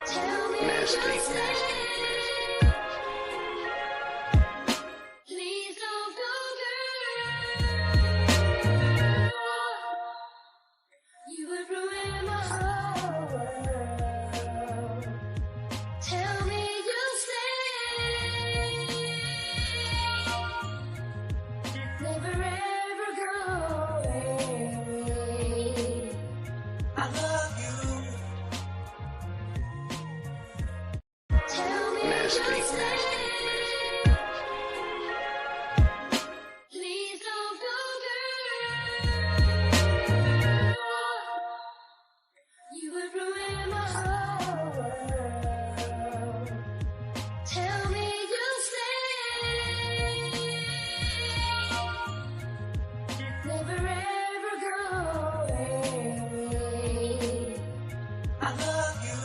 Nasty. Please don't go, girl. You would ruin my whole world. Tell me you'll stay. Never ever go away. I love you. Tell me you'll stay. Please don't go, girl. You would ruin my whole world. Tell me you'll stay. Never ever go away. I love you.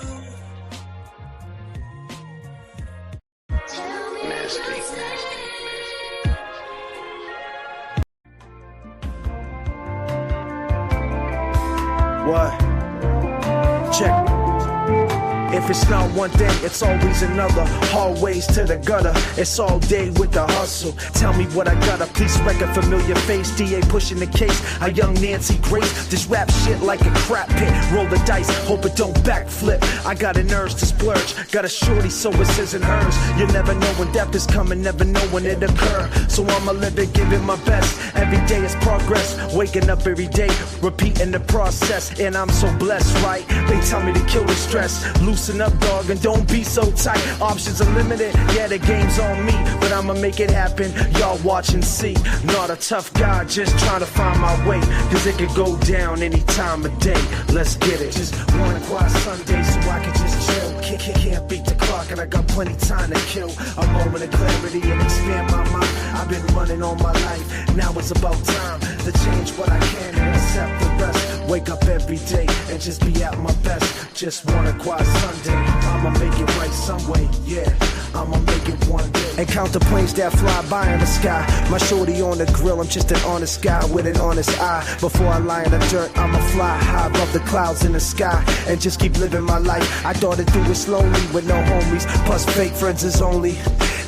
Tell me you'll stay. What? Check. If it's not one thing, it's always another. Hallways to the gutter, it's all day with the hustle. Tell me what I gotta, please wreck a familiar face. DA pushing the case, a young Nancy Grace. This rap shit like a crap pit. Roll the dice, hope it don't backflip. I got an urge to splurge, got a shorty so it says in hers. You never know when death is coming, never know when it occur. So I'ma live it, give it my best. Every day is progress, waking up every day, repeating the process. And I'm so blessed, right? They tell me to kill the stress. Loosen up, dog, and don't be so tight. Options are limited, yeah, the game's on me, but I'ma make it happen. Y'all watch and see. Not a tough guy, just trying to find my way, cause it could go down any time of day. Let's get it. Just one quiet Sunday so I can just chill. Can't beat the clock and I got plenty time to kill. A moment of clarity and expand my mind. I've been running all my life, now it's about time to change what I can and accept the rest. Wake up every day and just be at my best. Just want a quiet Sunday, I'ma make it right some way, yeah, I'ma make it one day. And count the planes that fly by in the sky. My shorty on the grill, I'm just an honest guy with an honest eye. Before I lie in the dirt, I'ma fly high above the clouds in the sky and just keep living my life. I thought I'd do it slowly with no homies, plus fake friends is only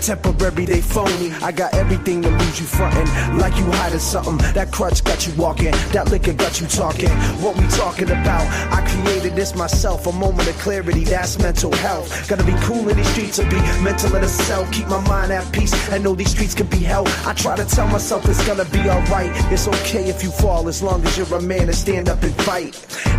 temporary, they phony. I got everything to lose you frontin', like you hiding something. That crutch got you walking, that liquor got you talking. What we talking about? I created this myself, a moment of clarity, that's mental health. Gotta be cool in these streets or be mental in a cell. Keep my mind at peace and know these streets can be hell. I try to tell myself it's gonna be alright. It's okay if you fall as long as you're a man and stand up and fight.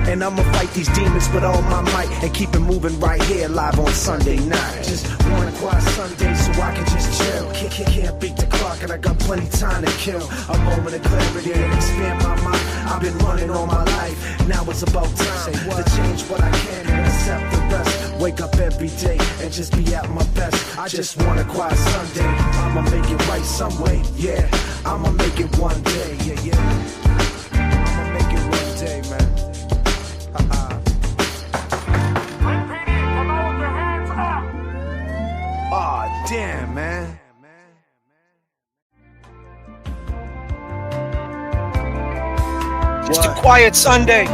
And I'ma fight these demons with all my might and keep it moving right here live on Sunday night. Just one quiet Sunday so I can just chill. Can't beat the clock and I got plenty time to kill. A moment of clarity and expand my mind. I've been running all my life, now it's about time to change what I can and accept the rest. Wake up every day and just be at my best. I just want a quiet Sunday, I'ma make it right some way, yeah, I'ma make it one day, yeah. I'ma make it one day, man. Aw, damn, man. Just a quiet Sunday.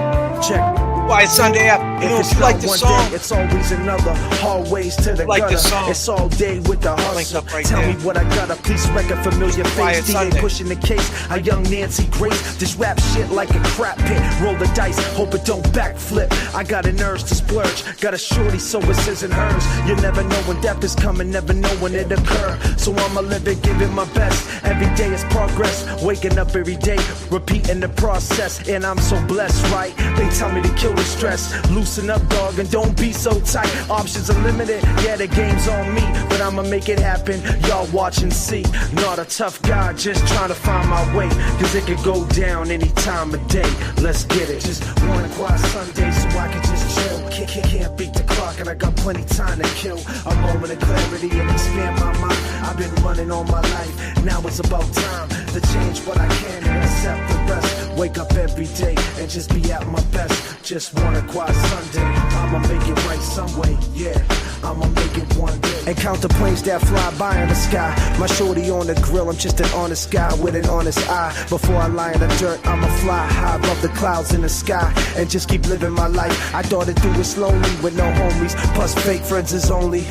Check. Quiet Sunday app. You know, if you like the song, day, it's always another. Hallways to the like gutter, the song, it's all day with the hustle. Right Tell there. me what I gotta, please wreck a familiar face. DA Sunday. pushing the case, a young Nancy Grace. This rap shit like a crap pit. Roll the dice, hope it don't backflip. I got an urge to splurge, got a shorty so it says in hers. You never know when death is coming, never know when it occur. So I'ma live it, give it my best. Every day is progress, waking up every day, repeating the process. And I'm so blessed, right? They tell me to kill the stress. Loosen up, dog, and don't be so tight. Options are limited, yeah, the game's on me, but I'ma make it happen. Y'all watch and see. Not a tough guy, just trying to find my way, cause it could go down any time of day. Let's get it. Just one quiet Sunday so I can just chill. Can't beat the clock and I got plenty time to kill. A moment of clarity and expand my mind. I've been running all my life, now it's about time to change what I can and accept the rest. Wake up every day and just be at my best. Just want a quiet Sunday. I'ma make it right some way, yeah. I'ma make it one day. And count the planes that fly by in the sky. My shorty on the grill, I'm just an honest guy with an honest eye. Before I lie in the dirt, I'ma fly high above the clouds in the sky and just keep living my life. I thought it through it slowly with no homies, plus fake friends is only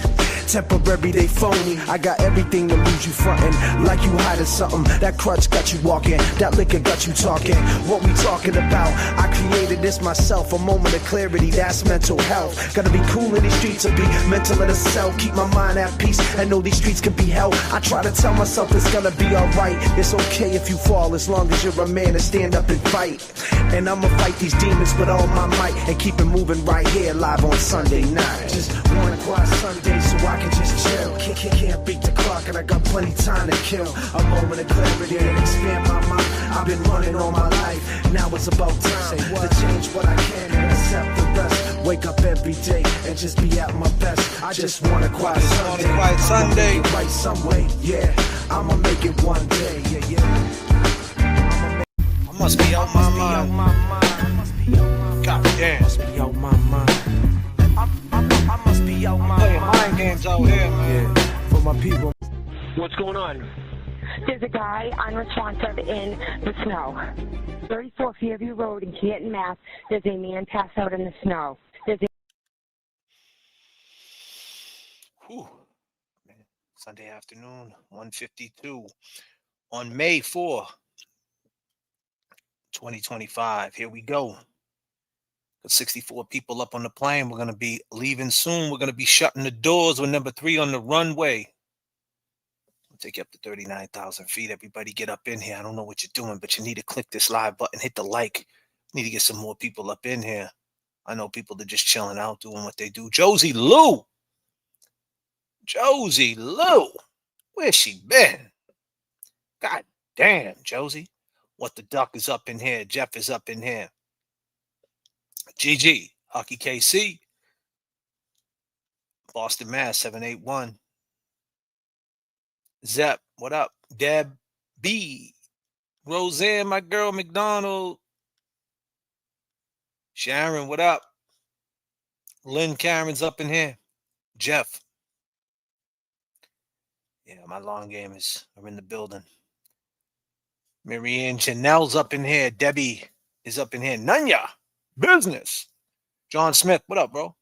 temporary, they phony. I got everything to lose, you frontin' like you hiding something. That crutch got you walking, that liquor got you talking. What we talking about? I created this myself, a moment of clarity, that's mental health. Gotta be cool in these streets or be mental in a cell. Keep my mind at peace and know these streets can be hell. I try to tell myself it's gonna be alright. It's okay if you fall as long as you're a man and stand up and fight. And I'ma fight these demons with all my might and keep it moving right here live on Sunday night. Just one quiet Sunday so I can just chill. Can't beat the clock and I got plenty time to kill. A moment of clarity and expand my mind. I've been running all my life, now it's about time to change what I can and accept the rest. Wake up every day and just be at my best. I just want a quiet Sunday. I'ma make it right some way, yeah. I'ma make it one day, yeah, yeah. I must be out my mind. God damn. Must be out my mind. I must be out my Playing mind. mind games out here, man. Yeah, for my people. What's going on? There's a guy unresponsive in the snow. 34 Fairview Road in Canton, Mass. There's a man passed out in the snow. Whew. Man. Sunday afternoon, 1:52 on May 4, 2025. Here we go. Got 64 people up on the plane. We're going to be leaving soon. We're going to be shutting the doors. We're number 3 on the runway. I'll take you up to 39,000 feet. Everybody get up in here. I don't know what you're doing, but you need to click this live button, hit the like. Need to get some more people up in here. I know people that are just chilling out, doing what they do. Josie Lou. Josie Lou. Where's she been? God damn, Josie. What the Duck is up in here. Jeff is up in here. GG. Hockey KC. Boston, Mass. 781. Zep. What up? Deb B. Roseanne, my girl McDonald. Sharon, what up? Lynn Karen's up in here. Jeff. Yeah, my long gamers are in the building. Marianne Chanel's up in here. Debbie is up in here. Nunya. Business. John Smith, what up, bro?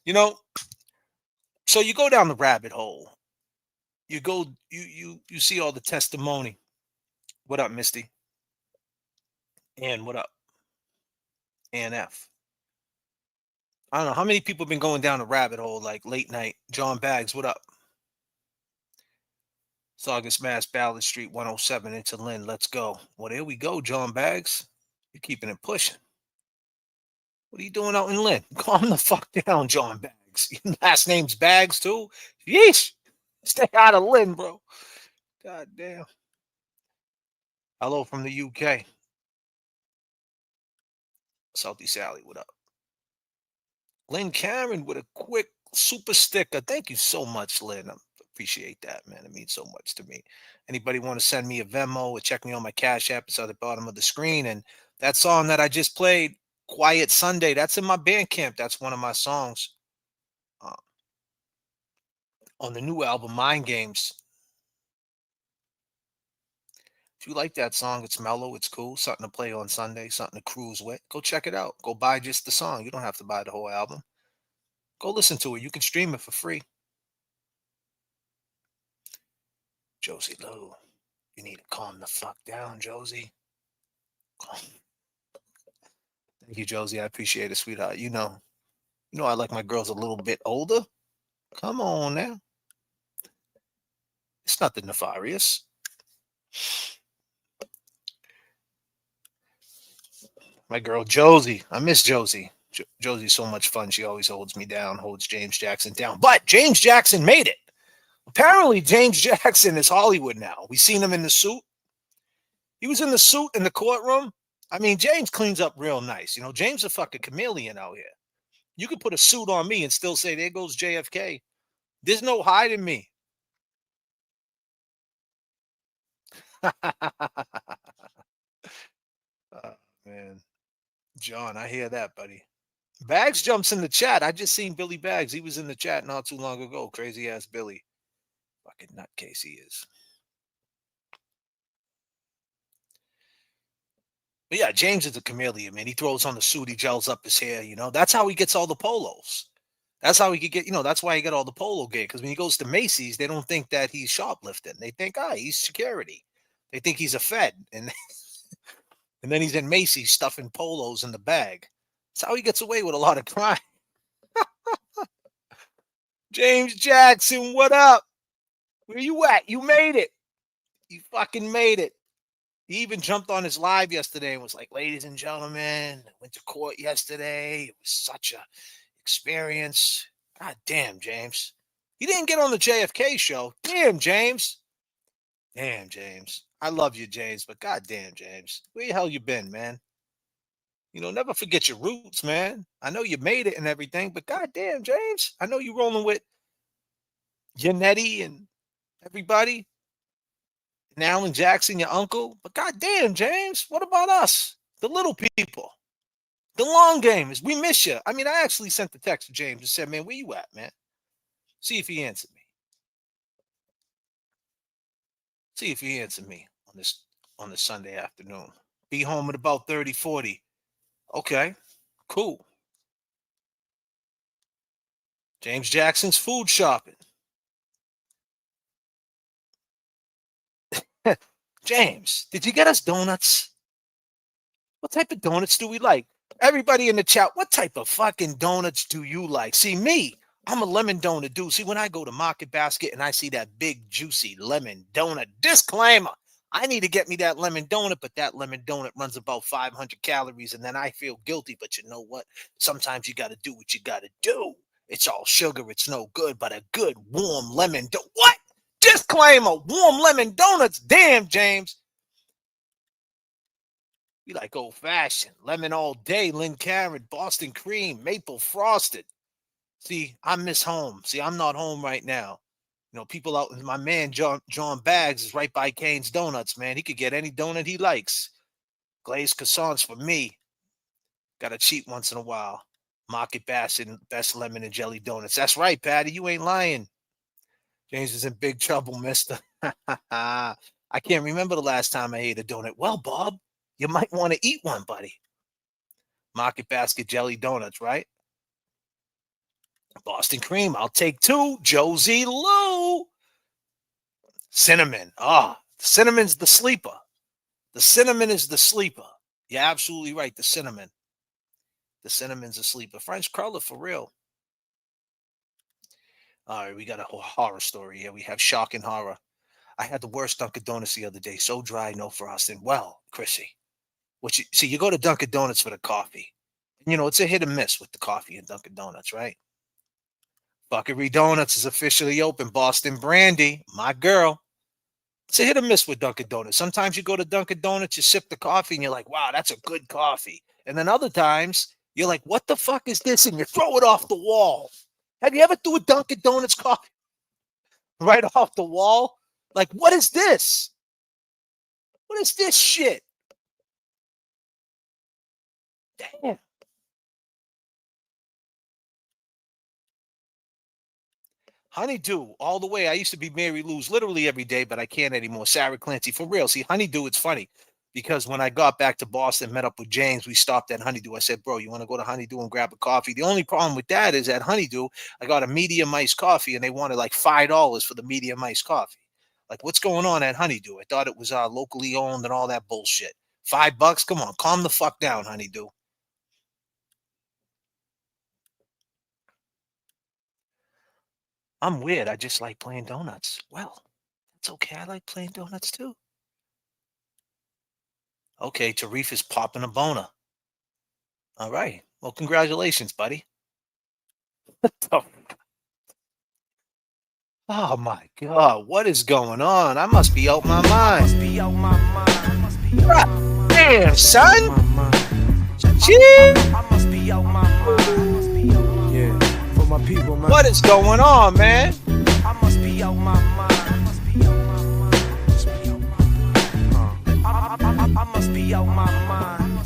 You know, so you go down the rabbit hole. You go, you see all the testimony. What up, Misty? And what up? ANF. I don't know how many people have been going down the rabbit hole like late night. John Baggs, what up? Saugus, Mass, Ballard Street, 107 into Lynn. Let's go. Well, there we go, John Baggs. You're keeping it pushing. What are you doing out in Lynn? Calm the fuck down, John Baggs. Your last name's Baggs, too? Yeesh. Stay out of Lynn, bro. God damn. Hello from the UK. Salty Sally, what up? Lynn Karen with a quick super sticker. Thank you so much, Lynn. I appreciate that, man. It means so much to me. Anybody want to send me a Venmo or check me on my Cash App? It's at the bottom of the screen. And that song that I just played, Quiet Sunday, that's in my Bandcamp. That's one of my songs on the new album, Mind Games. If you like that song, it's mellow, it's cool, something to play on Sunday, something to cruise with. Go check it out. Go buy just the song. You don't have to buy the whole album. Go listen to it. You can stream it for free. Josie Lou, you need to calm the fuck down, Josie. Calm. Thank you, Josie. I appreciate it, sweetheart. You know I like my girls a little bit older. Come on now. It's nothing nefarious. My girl Josie. I miss Josie. Josie's so much fun. She always holds me down, holds James Jackson down. But James Jackson made it. Apparently, James Jackson is Hollywood now. We seen him in the suit. He was in the suit in the courtroom. I mean, James cleans up real nice. You know, James a fucking chameleon out here. You could put a suit on me and still say, there goes J.F.K. There's no hiding me. Man, John, I hear that, buddy. Bags jumps in the chat. I just seen Billy Bags. He was in the chat not too long ago. Crazy ass Billy. Fucking nutcase he is. But yeah, James is a chameleon, man. He throws on the suit, he gels up his hair, you know. That's how he gets all the polos. That's how he could get, you know, that's why he got all the polo gear. Because when he goes to Macy's, they don't think that he's shoplifting. They think, he's security. They think he's a Fed. And then he's in Macy's stuffing polos in the bag. That's how he gets away with a lot of crime. James Jackson, what up? Where you at? You made it. You fucking made it. He even jumped on his live yesterday and was like, ladies and gentlemen, I went to court yesterday. It was such a experience. God damn, James. He didn't get on the J.F.K. show. Damn, James. Damn, James. I love you, James, but god damn, James. Where the hell you been, man? You know, never forget your roots, man. I know you made it and everything, but god damn, James. I know you rolling with Yannetti and everybody. And Alan Jackson, your uncle. But goddamn, James, what about us? The little people. The long gamers. We miss you. I mean, I actually sent the text to James and said, man, where you at, man? See if he answered me. See if he answered me on this Sunday afternoon. Be home at about 30-40. Okay, cool. James Jackson's food shopping. James, did you get us donuts? What type of donuts do we like? Everybody in the chat, what type of fucking donuts do you like? See, me, I'm a lemon donut dude. See, when I go to Market Basket and I see that big, juicy lemon donut, disclaimer, I need to get me that lemon donut, but that lemon donut runs about 500 calories, and then I feel guilty. But you know what? Sometimes you got to do what you got to do. It's all sugar. It's no good, but a good, warm lemon donut. What? Disclaimer, warm lemon donuts. Damn, James. We like old fashioned. Lemon all day, Lynn Karen, Boston cream, maple frosted. See, I miss home. See, I'm not home right now. You know, people out, my man John Baggs is right by Kane's Donuts, man. He could get any donut he likes. Glazed croissants for me. Got to cheat once in a while. Market Basket, best lemon and jelly donuts. That's right, Patty. You ain't lying. James is in big trouble, mister. I can't remember the last time I ate a donut. Well, Bob, you might want to eat one, buddy. Market Basket jelly donuts, right? Boston cream, I'll take 2. Josie Lou. Cinnamon. Cinnamon's the sleeper. The cinnamon is the sleeper. You're absolutely right. The cinnamon. The cinnamon's a sleeper. French cruller for real. All right, we got a whole horror story here. We have shock and horror. I had the worst Dunkin' Donuts the other day. So dry, no frosting. Well, Chrissy, you go to Dunkin' Donuts for the coffee. You know, it's a hit and miss with the coffee in Dunkin' Donuts, right? Buckery Donuts is officially open. Boston Brandy, my girl. It's a hit or miss with Dunkin' Donuts. Sometimes you go to Dunkin' Donuts, you sip the coffee, and you're like, wow, that's a good coffee. And then other times, you're like, what the fuck is this? And you throw it off the wall. Have you ever threw a Dunkin' Donuts coffee right off the wall? Like, what is this? What is this shit? Damn. Honeydew, all the way. I used to be Mary Lou's literally every day, but I can't anymore. Sarah Clancy, for real. See, Honeydew, it's funny because when I got back to Boston, met up with James, we stopped at Honeydew. I said, bro, you want to go to Honeydew and grab a coffee? The only problem with that is at Honeydew, I got a medium iced coffee, and they wanted like $5 for the medium iced coffee. Like, what's going on at Honeydew? I thought it was locally owned and all that bullshit. $5? Come on, calm the fuck down, Honeydew. I'm weird. I just like plain donuts. Well, that's okay. I like plain donuts too. Okay, Tarif is popping a boner. All right. Well, congratulations, buddy. Oh my God, what is going on? I must be out my mind. Damn, son. Yeah, for my people, man. What is going on, man? I must be out my mind. be out my mind.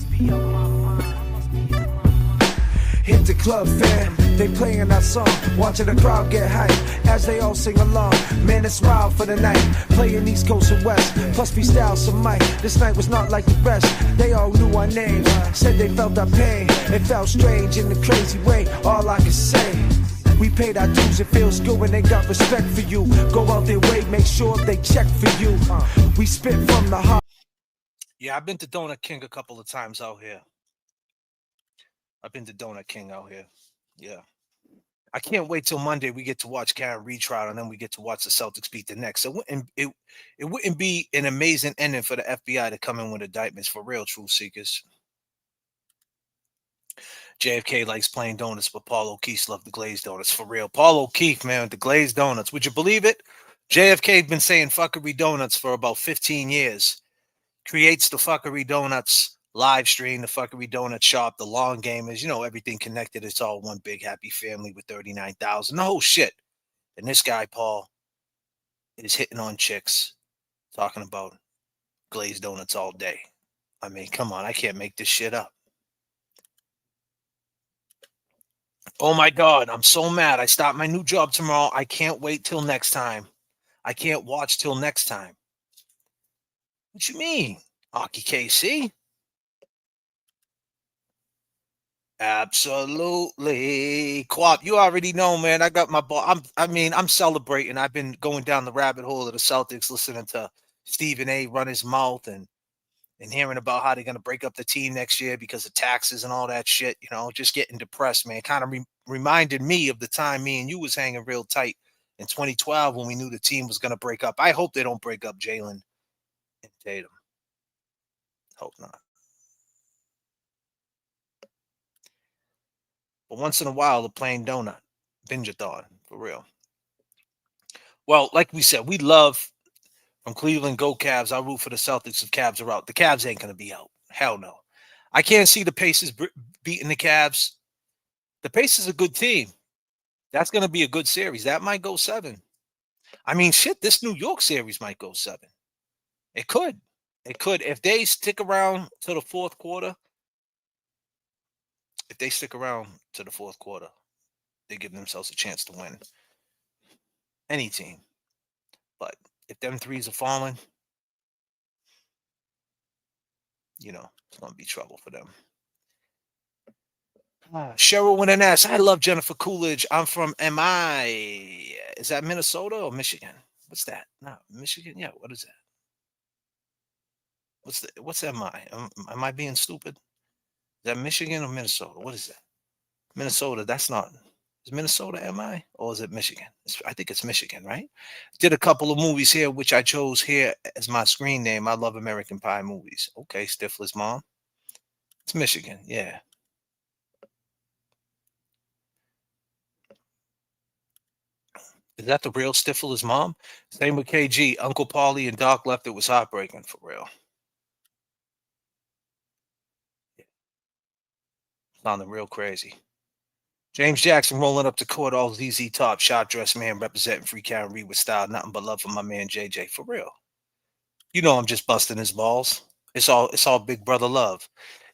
Hit the club, fam, they playing our song, watching the crowd get hyped as they all sing along. Man, it's wild for the night, playing East Coast and West, plus freestyle some mic. This night was not like the rest, they all knew our names, said they felt our pain. It felt strange in a crazy way, all I can say, we paid our dues, it feels good when they got respect for you. Go out their way, make sure they check for you. We spit from the heart. Yeah, I've been to Donut King a couple of times out here. I've been to Donut King out here. Yeah. I can't wait till Monday we get to watch Karen retrial, and then we get to watch the Celtics beat the Knicks. It wouldn't be an amazing ending for the FBI to come in with indictments for real, truth seekers. J.F.K. likes plain donuts, but Paul O'Keefe loved the glazed donuts. For real. Paul O'Keefe, man, the glazed donuts. Would you believe it? J.F.K. been saying fuckery donuts for about 15 years. Creates the fuckery donuts live stream, the fuckery donut shop, the long gamers, everything connected. It's all one big happy family with 39,000. The whole shit. And this guy, Paul, is hitting on chicks, talking about glazed donuts all day. I mean, come on, I can't make this shit up. Oh my God, I'm so mad. I start my new job tomorrow. I can't wait till next time. I can't watch till next time. What you mean? Hockey KC? Absolutely. Quap, you already know, man. I got my ball. I'm celebrating. I've been going down the rabbit hole of the Celtics, listening to Stephen A run his mouth and hearing about how they're going to break up the team next year because of taxes and all that shit, just getting depressed, man. Kind of reminded me of the time me and you was hanging real tight in 2012 when we knew the team was going to break up. I hope they don't break up Jalen and Tatum. Hope not. But once in a while, a plain donut. Binge-a-thon, for real. Well, like we said, we love from Cleveland, go Cavs. I root for the Celtics if Cavs are out. The Cavs ain't going to be out. Hell no. I can't see the Pacers beating the Cavs. The Pacers are a good team. That's going to be a good series. That might go 7. I mean, shit, this New York series might go 7. It could. It could. If they stick around to the fourth quarter, they give themselves a chance to win. Any team. But if them threes are falling, it's going to be trouble for them. Cheryl with an S. I love Jennifer Coolidge. I'm from MI. Is that Minnesota or Michigan? What's that? No, Michigan. Yeah. What is that? What's MI? Am I being stupid? Is that Michigan or Minnesota? What is that? Minnesota. That's not. Is Minnesota MI or is it Michigan? I think it's Michigan, right? Did a couple of movies here, which I chose here as my screen name. I love American Pie movies. Okay, Stifler's mom. It's Michigan. Yeah. Is that the real Stifler's mom? Same with KG. Uncle Paulie and Doc left. It was heartbreaking for real. Sounding real crazy. James Jackson rolling up to court, all ZZ Top, shot dressed man representing Free Karen Reed with style. Nothing but love for my man JJ. For real. I'm just busting his balls. It's all big brother love.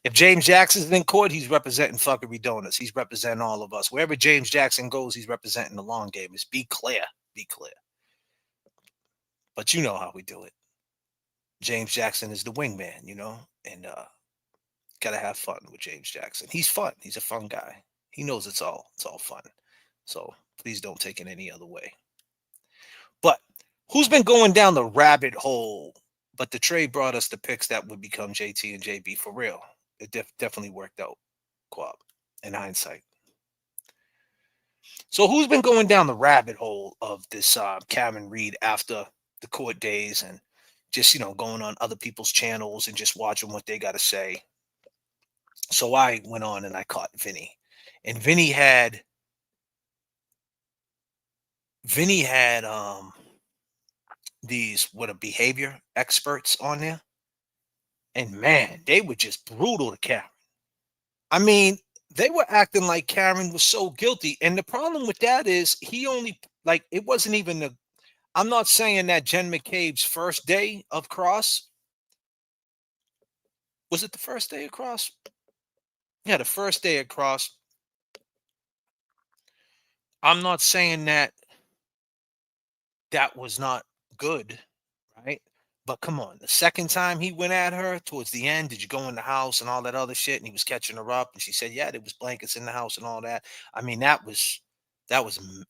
If James Jackson's in court, he's representing fuckery donuts. He's representing all of us. Wherever James Jackson goes, he's representing the long gamers. Be clear. Be clear. But you know how we do it. James Jackson is the wingman, and gotta have fun with James Jackson. He's fun. He's a fun guy. He knows it's all fun. So please don't take it any other way. But who's been going down the rabbit hole? But the trade brought us the picks that would become JT and JB for real. It definitely worked out, Quab, in hindsight. So who's been going down the rabbit hole of this Karen Reed after the court days and just, going on other people's channels and just watching what they got to say? So I went on and I caught Vinny. And Vinny had these behavior experts on there. And man, they were just brutal to Karen. I mean, they were acting like Karen was so guilty. And the problem with that is it wasn't even I'm not saying that Jen McCabe's first day of cross Was it the first day across? Yeah, the first day across. I'm not saying that that was not good, right? But come on, the second time he went at her towards the end, did you go in the house and all that other shit? And he was catching her up, and she said, "Yeah, there was blankets in the house and all that." I mean, that was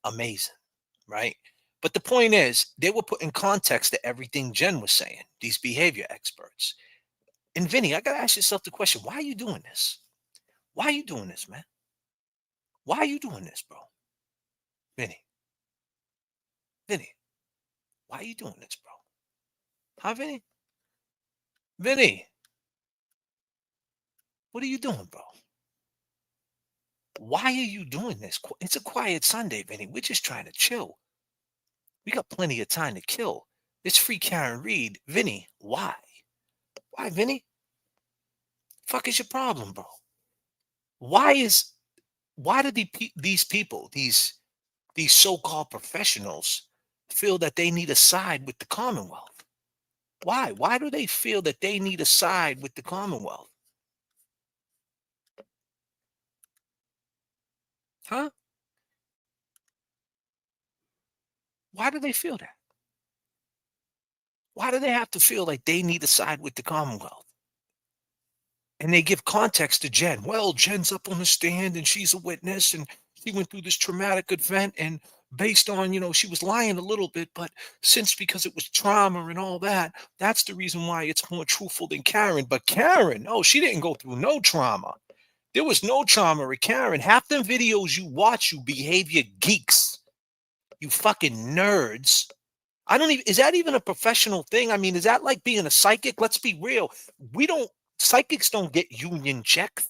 amazing, right? But the point is, they were putting context to everything Jen was saying. These behavior experts. And Vinny, I gotta ask yourself the question: why are you doing this? Why are you doing this, man? Why are you doing this, bro? Vinny, Vinny, why are you doing this, bro? Huh, Vinny? Vinny, what are you doing, bro? Why are you doing this? It's a quiet Sunday, Vinny. We're just trying to chill. We got plenty of time to kill. It's free Karen Reed. Vinny, why? Why, Vinny? Fuck is your problem, bro? Why is why do these people, these so-called professionals, feel that they need a side with the Commonwealth? Why? Why do they feel that they need a side with the Commonwealth? Huh? Why do they feel that? Why do they have to feel like they need a side with the Commonwealth? And they give context to Jen. Well, Jen's up on the stand and she's a witness and she went through this traumatic event, and based on, she was lying a little bit, but since because it was trauma and all that, that's the reason why it's more truthful than Karen. But Karen, oh, she didn't go through no trauma. There was no trauma with Karen. Half the videos you watch, you behavior geeks, you fucking nerds. I don't even, is that even a professional thing? I mean, is that like being a psychic? Let's be real. We don't, psychics don't get union checks.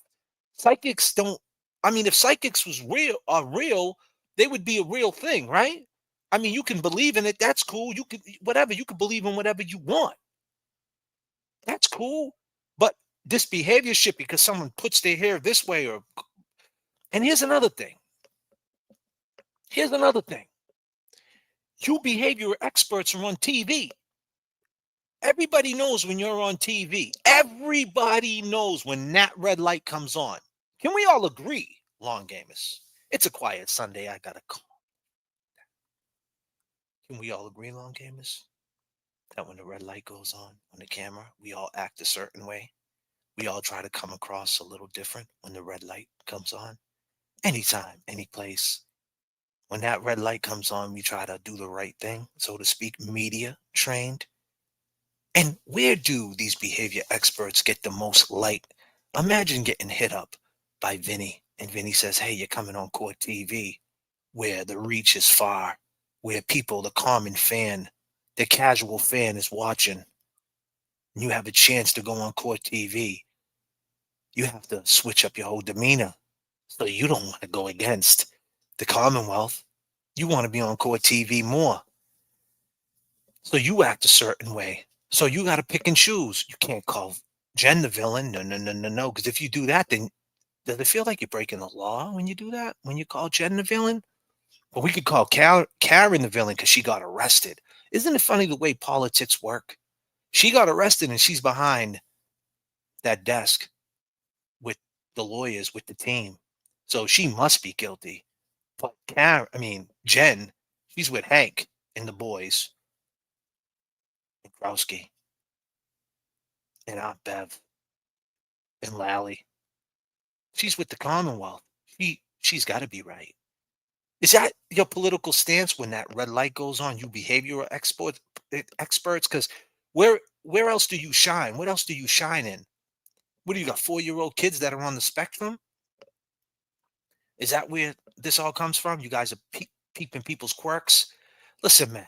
Psychics don't, I mean, if psychics was real, they would be a real thing, right? I mean, you can believe in it. That's cool. You can, whatever, you can believe in whatever you want. That's cool. But this behavior shit, because someone puts their hair this way and here's another thing. Here's another thing. You behavior experts are on TV. Everybody knows when you're on TV. Everybody knows when that red light comes on. Can we all agree, long gamers? It's a quiet Sunday. I gotta call. Can we all agree, long gamers, that when the red light goes on the camera, we all act a certain way? We all try to come across a little different when the red light comes on. Anytime, any place. When that red light comes on, we try to do the right thing, so to speak, media trained. And where do these behavior experts get the most light? Imagine getting hit up by Vinny, and Vinny says, "Hey, you're coming on court TV, where the reach is far, where people, the common fan, the casual fan is watching. And you have a chance to go on court TV. You have to switch up your whole demeanor. So you don't want to go against the Commonwealth. You want to be on court TV more. So you act a certain way. So you got to pick and choose. You can't call Jen the villain. No, no, no, no, no. Because if you do that, then does it feel like you're breaking the law when you do that? When you call Jen the villain? But we could call Karen the villain because she got arrested. Isn't it funny the way politics work? She got arrested and she's behind that desk with the lawyers, with the team. So she must be guilty. But Jen, she's with Hank and the boys, and Krowski, and Aunt Bev, and Lally. She's with the Commonwealth. She's got to be right. Is that your political stance when that red light goes on? You behavioral experts, because where else do you shine? What else do you shine in? What do you got? 4-year-old kids that are on the spectrum? Is that where this all comes from? You guys are peeping people's quirks. Listen, man,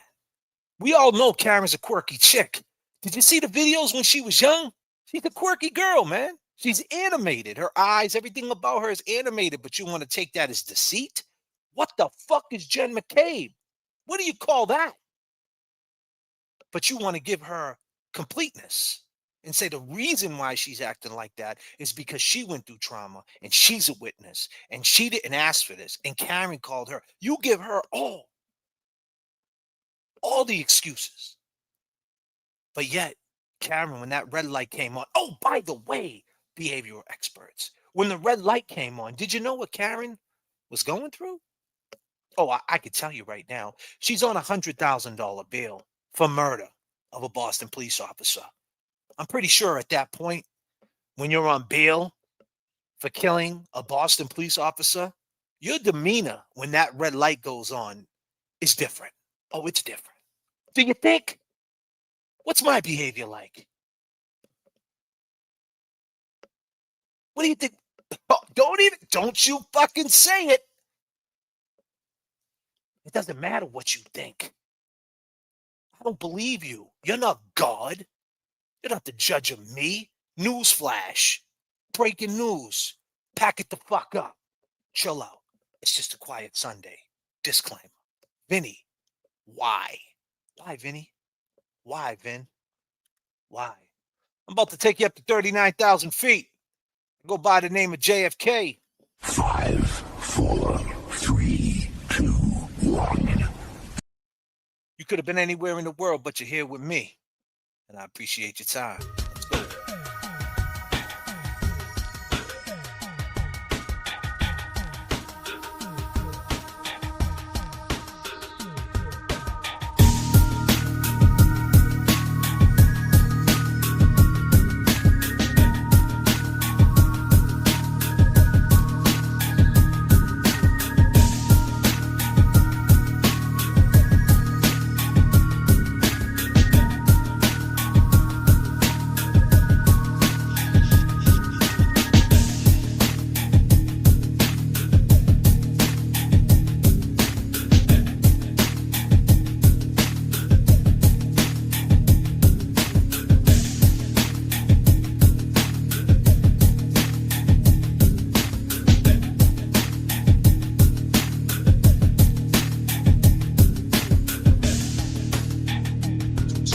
we all know Karen's a quirky chick. Did you see the videos when she was young? She's a quirky girl, man. She's animated. Her eyes, everything about her is animated, but you want to take that as deceit? What the fuck is Jen McCabe? What do you call that? But you want to give her completeness and say the reason why she's acting like that is because she went through trauma and she's a witness and she didn't ask for this and Karen called her. You give her all the excuses. But yet Karen, when that red light came on. Oh, by the way, behavioral experts, when the red light came on, did you know what Karen was going through? Oh, I could tell you right now. She's on $100,000 bail for murder of a Boston police officer. I'm pretty sure at that point, when you're on bail for killing a Boston police officer, your demeanor when that red light goes on is different. Oh, it's different. Do you think? What's my behavior like? What do you think? Oh, don't you fucking say it. It doesn't matter what you think. I don't believe you. You're not God. You're not the judge of me. Newsflash. Breaking news. Pack it the fuck up. Chill out. It's just a quiet Sunday. Disclaimer. Vinny, why? Why, Vinny? Why, Vin? Why? I'm about to take you up to 39,000 feet. Go by the name of J.F.K. 5, 4, 3, 2, 1. You could have been anywhere in the world, but you're here with me. And I appreciate your time. Let's go.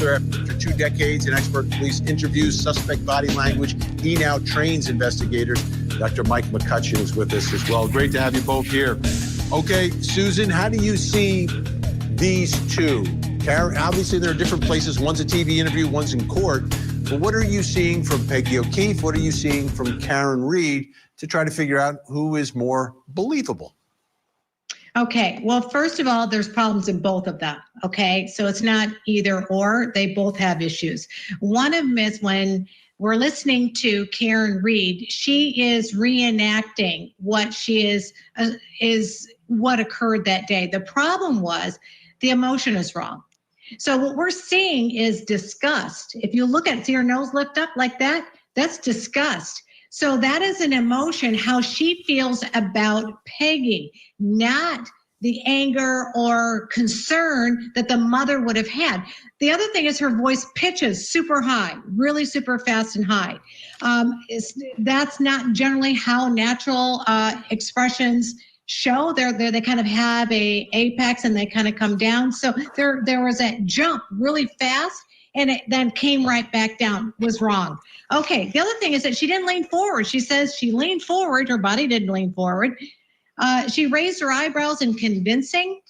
After 2 decades in expert police interviews, suspect body language, he now trains investigators. Dr. Mike McCutcheon is with us as well. Great to have you both here. Okay, Susan, how do you see these two? Karen, obviously there are different places. One's a TV interview, one's in court. But what are you seeing from Peggy O'Keefe? What are you seeing from Karen Reed to try to figure out who is more believable? Okay, well, first of all, there's problems in both of them, okay? So it's not either or, they both have issues. One of them is when we're listening to Karen Reed, she is reenacting what she is what occurred that day. The problem was the emotion is wrong. So what we're seeing is disgust. If you look at, see her nose lift up like that, that's disgust. So that is an emotion, how she feels about Peggy, not the anger or concern that the mother would have had. The other thing is her voice pitches super high, really super fast and high. That's not generally how natural expressions show. They kind of have a apex and they kind of come down. So there was that jump really fast and it then came right back down, was wrong. Okay, the other thing is that she didn't lean forward. She says she leaned forward, her body didn't lean forward. She raised her eyebrows in convincing.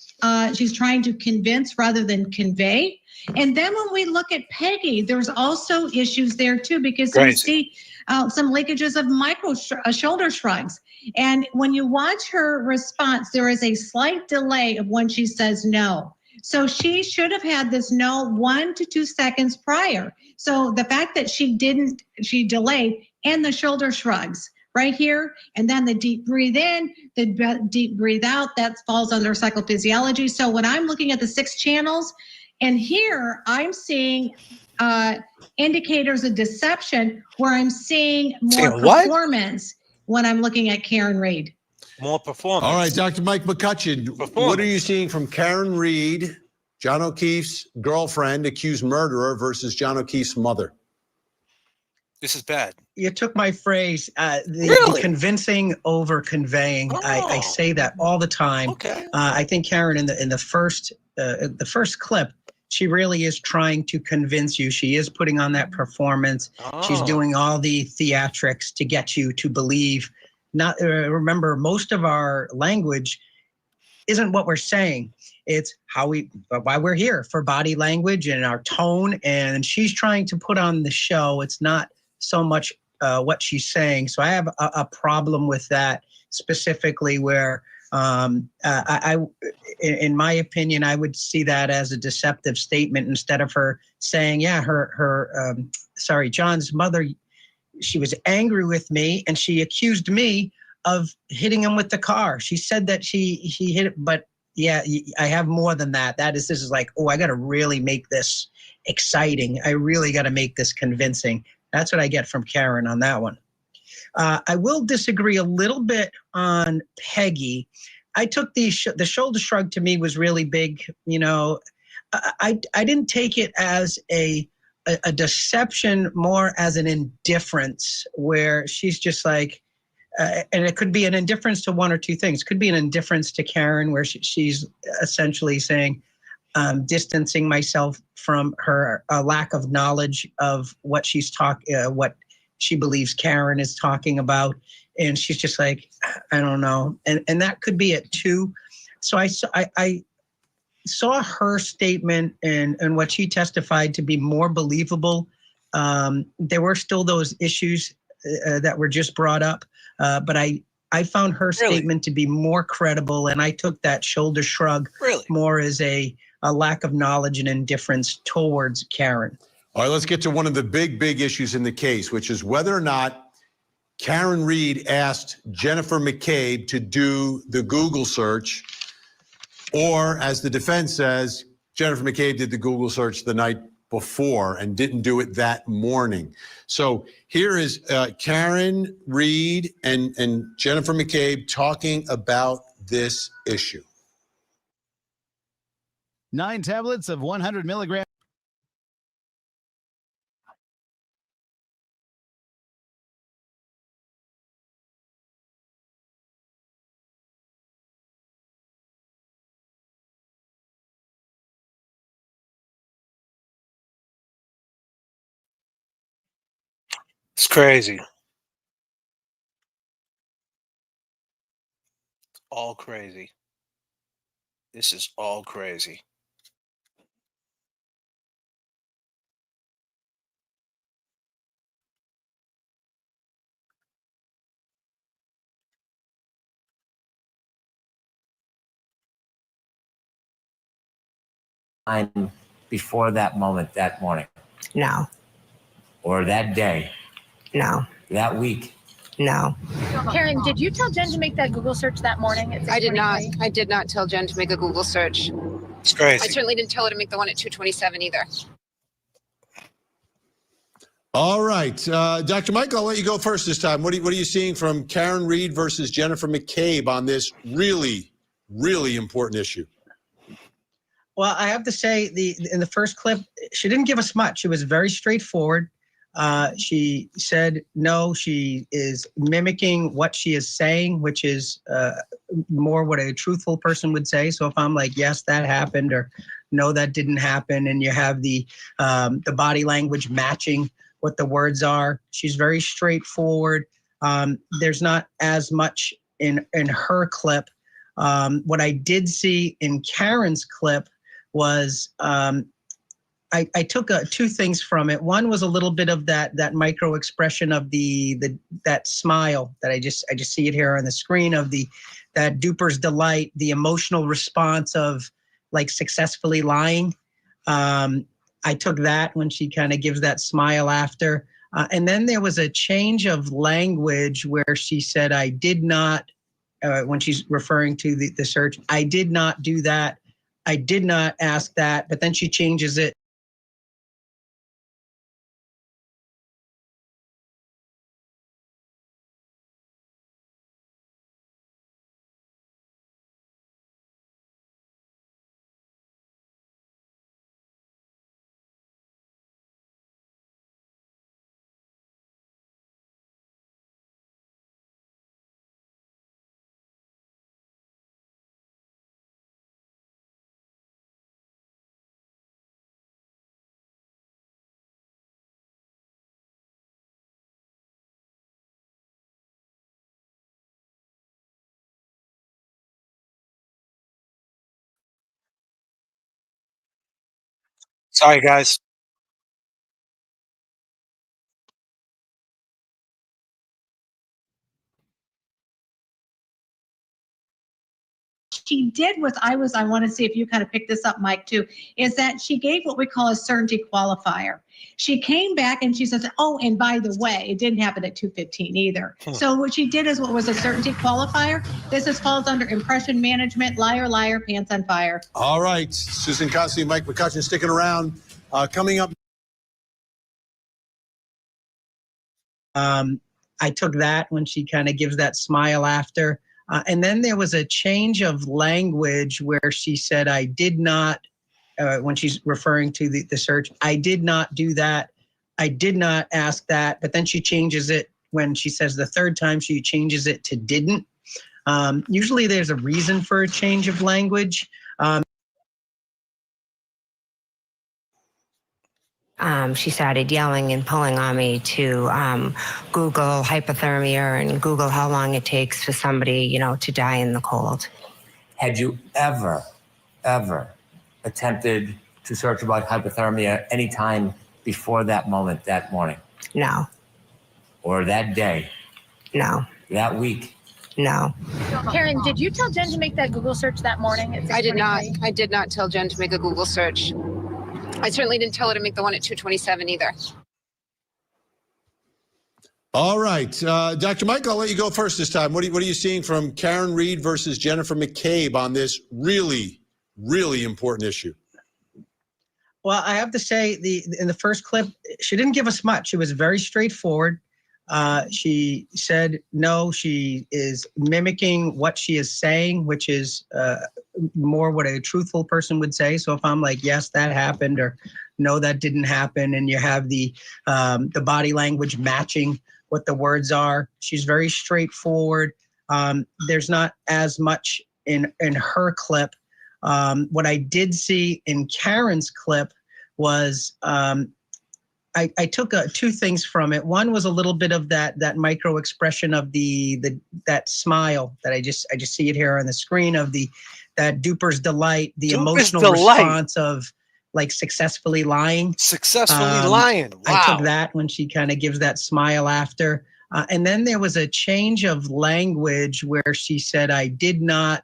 She's trying to convince rather than convey. And then when we look at Peggy, there's also issues there too, because you see some leakages of shoulder shrugs. And when you watch her response, there is a slight delay of when she says no. So she should have had this no 1 to 2 seconds prior. So the fact that she delayed, and the shoulder shrugs right here, and then the deep breathe in, the deep breathe out, that falls under psychophysiology. So when I'm looking at the 6 channels, and here I'm seeing indicators of deception where I'm seeing more performance when I'm looking at Karen Reed. More performance. All right, Dr. Mike McCutcheon, what are you seeing from Karen Reed, John O'Keefe's girlfriend, accused murderer, versus John O'Keefe's mother? This is bad. You took my phrase, the convincing over conveying. Oh. I say that all the time. Okay. I think Karen in the first clip, she really is trying to convince you. She is putting on that performance. Oh. She's doing all the theatrics to get you to believe. Not remember, most of our language isn't what we're saying. It's why we're here, for body language and our tone. And she's trying to put on the show. It's not so much what she's saying. So I have a problem with that specifically, where in my opinion, I would see that as a deceptive statement, instead of her saying, yeah, John's mother, she was angry with me and she accused me of hitting him with the car. She said that he hit it, but yeah, I have more than that. This is like, oh, I got to really make this exciting. I really got to make this convincing. That's what I get from Karen on that one. I will disagree a little bit on Peggy. I took the shoulder shrug. To me was really big. You know, I didn't take it as a deception, more as an indifference, where she's just like, and it could be an indifference to one or two things. It could be an indifference to Karen, where she's essentially saying, distancing myself from her, a lack of knowledge of what what she believes Karen is talking about. And she's just like, I don't know. And that could be it too. So I saw her statement and what she testified to be more believable. There were still those issues that were just brought up, but I found her statement to be more credible, and I took that shoulder shrug more as a lack of knowledge and indifference towards Karen. All right, let's get to one of the big issues in the case, which is whether or not Karen Reed asked Jennifer McCabe to do the Google search, or, as the defense says, Jennifer McCabe did the Google search the night before and didn't do it that morning. So here is Karen Reed and Jennifer McCabe talking about this issue. 9 tablets of 100 milligrams. It's crazy. All crazy. This is all crazy. Before that moment, that morning? No. Or that day? No. That week? No. Karen, did you tell Jen to make that Google search that morning? I did not. I did not tell Jen to make a Google search. It's crazy. I certainly didn't tell her to make the one at 227 either. All right, Dr. Mike, I'll let you go first this time. What are you seeing from Karen Reed versus Jennifer McCabe on this really, really important issue? Well, I have to say, in the first clip, she didn't give us much. It was very straightforward. She said, no, she is mimicking what she is saying, which is more what a truthful person would say. So if I'm like, yes, that happened, or no, that didn't happen, and you have the body language matching what the words are, she's very straightforward. There's not as much in her clip. What I did see in Karen's clip was I took two things from it. One was a little bit of that micro expression of that smile that I just see it here on the screen, of that duper's delight, the emotional response of like successfully lying. I took that when she kind of gives that smile after. And then there was a change of language where she said, I did not, when she's referring to the search, I did not do that. I did not ask that, but then she changes it Sorry, guys. She did was I want to see if you kind of pick this up, Mike, too, is that she gave what we call a certainty qualifier. She came back and she says, oh, and by the way, it didn't happen at 2:15 either. So what she did is what was a certainty qualifier. This falls under impression management, liar, liar, pants on fire. All right. Susan Cossey, Mike McCutcheon sticking around. Coming up. I took that when she kind of gives that smile after. And then there was a change of language where she said, I did not, when she's referring to the search, I did not do that. I did not ask that. But then she changes it when she says the third time, she changes it to didn't. Usually there's a reason for a change of language. She started yelling and pulling on me to Google hypothermia and Google how long it takes for somebody, to die in the cold. Had you ever attempted to search about hypothermia any time before that moment, that morning? No. Or that day? No. That week? No. Karen, did you tell Jen to make that Google search that morning at 6:23? I did not. I did not tell Jen to make a Google search. I certainly didn't tell her to make the one at 2:27 either. All right. Dr. Mike, I'll let you go first this time. What are you seeing from Karen Reed versus Jennifer McCabe on this really, really important issue? Well, I have to say, in the first clip, she didn't give us much. She was very straightforward. She said, no, she is mimicking what she is saying, which is more what a truthful person would say. So if I'm like, yes, that happened, or no, that didn't happen, and you have the body language matching what the words are, she's very straightforward. There's not as much in her clip. What I did see in Karen's clip was I took two things from it. One was a little bit of that micro expression of that smile that I just see it here on the screen of that duper's delight, the emotional response of like successfully lying. Successfully lying. Wow. I took that when she kind of gives that smile after. And then there was a change of language where she said, I did not,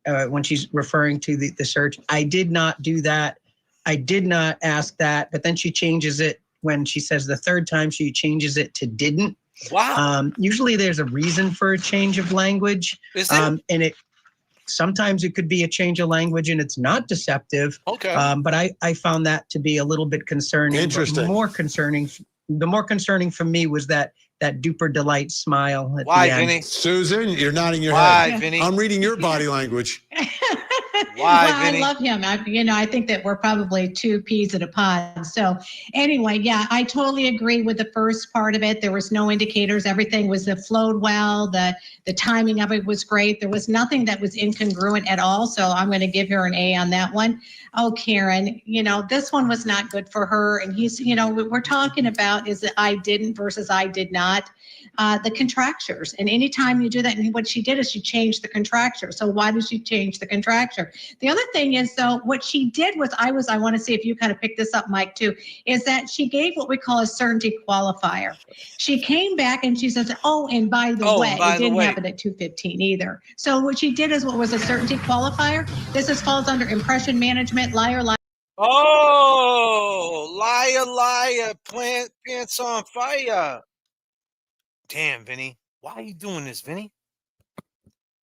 when she's referring to the search, I did not do that. I did not ask that. But then she changes it when she says the third time, she changes it to didn't. Wow. Usually there's a reason for a change of language. Is there? And sometimes it could be a change of language and it's not deceptive. Okay. But I found that to be a little bit concerning. Interesting. The more concerning for me was that duper delight smile at Why, the end. Vinny? Susan, you're nodding your Why, head. Vinny? I'm reading your body language. Why, Well, Vinny? I love him. I think that we're probably two peas in a pod. So anyway, yeah, I totally agree with the first part of it. There was no indicators. Everything flowed well. The timing of it was great. There was nothing that was incongruent at all. So I'm going to give her an A on that one. Oh, Karen, this one was not good for her. And what we're talking about is that I didn't versus I did not. The contractures. And anytime you do that, and what she did is she changed the contracture. So why did she change the contracture? The other thing is, though, what she did was I want to see if you kind of pick this up, Mike, too, is that she gave what we call a certainty qualifier. She came back and she says, oh, and by the way, it didn't happen at 2:15 either. So what she did is what was a certainty qualifier. This falls under impression management, liar, liar. Oh, liar, liar, pants on fire. Damn, Vinny. Why are you doing this, Vinny?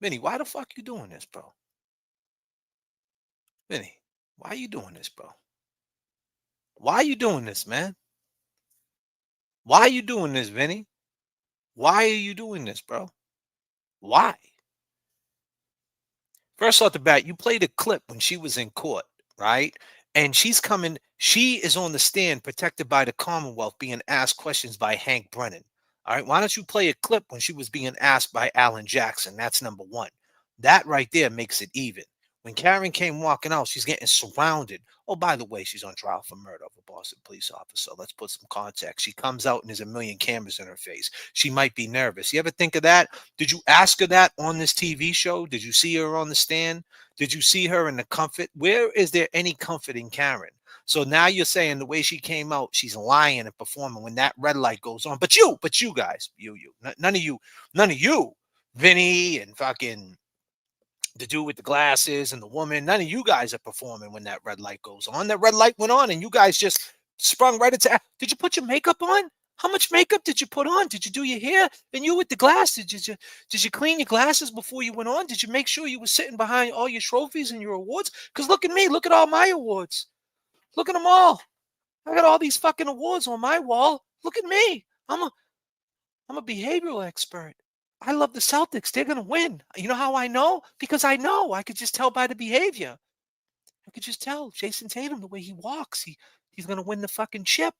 Vinny, why the fuck you doing this, bro? Vinny, why are you doing this, bro? Why are you doing this, man? Why are you doing this, Vinny? Why are you doing this, bro? Why? First off the bat, you played a clip when she was in court, right? And she is on the stand protected by the Commonwealth being asked questions by Hank Brennan. All right, why don't you play a clip when she was being asked by Alan Jackson? That's number one. That right there makes it even. When Karen came walking out, she's getting surrounded. Oh, by the way, she's on trial for murder of a Boston police officer. Let's put some context. She comes out and there's a million cameras in her face. She might be nervous. You ever think of that? Did you ask her that on this TV show? Did you see her on the stand? Did you see her in the comfort? Where is there any comfort in Karen? So now you're saying the way she came out, she's lying and performing when that red light goes on. But you guys, none of you, Vinny and fucking the dude with the glasses and the woman, none of you guys are performing when that red light goes on. That red light went on and you guys just sprung right into. Did you put your makeup on? How much makeup did you put on? Did you do your hair? And you with the glasses, did you clean your glasses before you went on? Did you make sure you were sitting behind all your trophies and your awards? Because look at me, look at all my awards. Look at them all. I got all these fucking awards on my wall. Look at me. I'm a behavioral expert. I love the Celtics. They're gonna win. You know how I know? Because I know. I could just tell by the behavior. I could just tell. Jason Tatum, the way he walks, he's gonna win the fucking chip.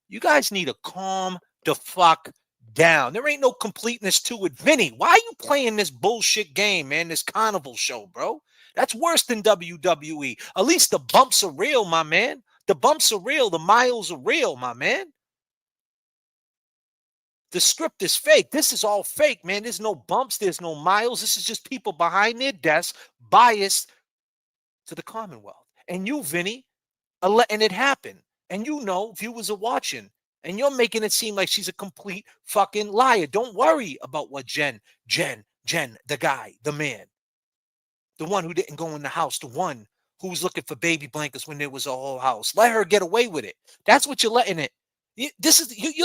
You guys need to calm the fuck down. There ain't no completeness to it. Vinny, why are you playing this bullshit game, man? This carnival show, bro. That's worse than WWE. At least the bumps are real, my man. The bumps are real. The miles are real, my man. The script is fake. This is all fake, man. There's no bumps. There's no miles. This is just people behind their desks biased to the Commonwealth. And you, Vinny, are letting it happen. And you know viewers are watching. And you're making it seem like she's a complete fucking liar. Don't worry about what Jen, the guy, the man, the one who didn't go in the house, the one who was looking for baby blankets when there was a whole house. Let her get away with it. That's what you're letting it. You're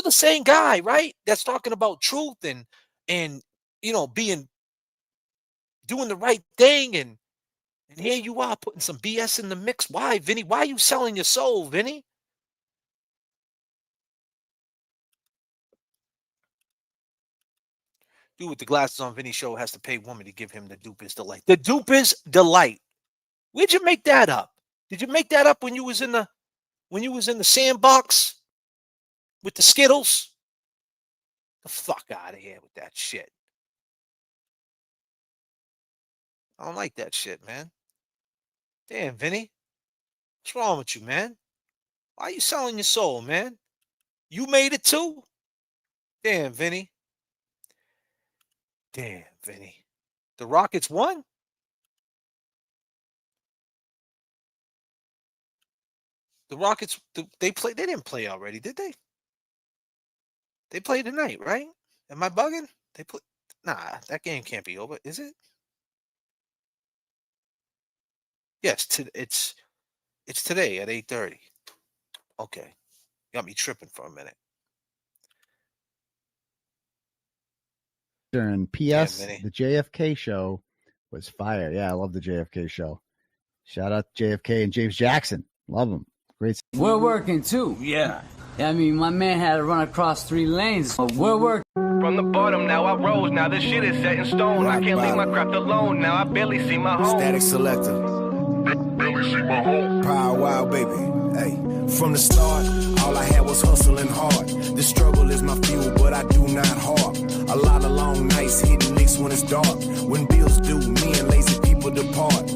the same guy, right? That's talking about truth and you know, doing the right thing. And here you are putting some BS in the mix. Why, Vinny? Why are you selling your soul, Vinny? Dude with the glasses on Vinny show has to pay woman to give him the duper's delight. The duper's delight. Where'd you make that up? Did you make that up when you was in the sandbox with the Skittles? The fuck out of here with that shit. I don't like that shit, man. Damn, Vinny. What's wrong with you, man? Why are you selling your soul, man? You made it too? Damn, Vinny. Damn, Vinny. The Rockets won? The Rockets, they didn't play already, did they? They played tonight, right? Am I bugging? Nah, that game can't be over, is it? Yes, it's today at 8:30. Okay. Got me tripping for a minute. And P.S. The J.F.K. show was fire. Yeah, I love the J.F.K. show. Shout out to J.F.K. and James Jackson. Love them. Great. We're working too. Yeah. I mean, my man had to run across 3 lanes. We're working. From the bottom, now I rose. Now this shit is set in stone. I can't leave my craft alone. Now I barely see my home. Static selector. Barely see my home. Power wild baby. Hey. From the start, all I had was hustling hard. The struggle is my fuel, but I do not harp. A lot of long nights hitting licks when it's dark. When bills due, me and lazy people depart.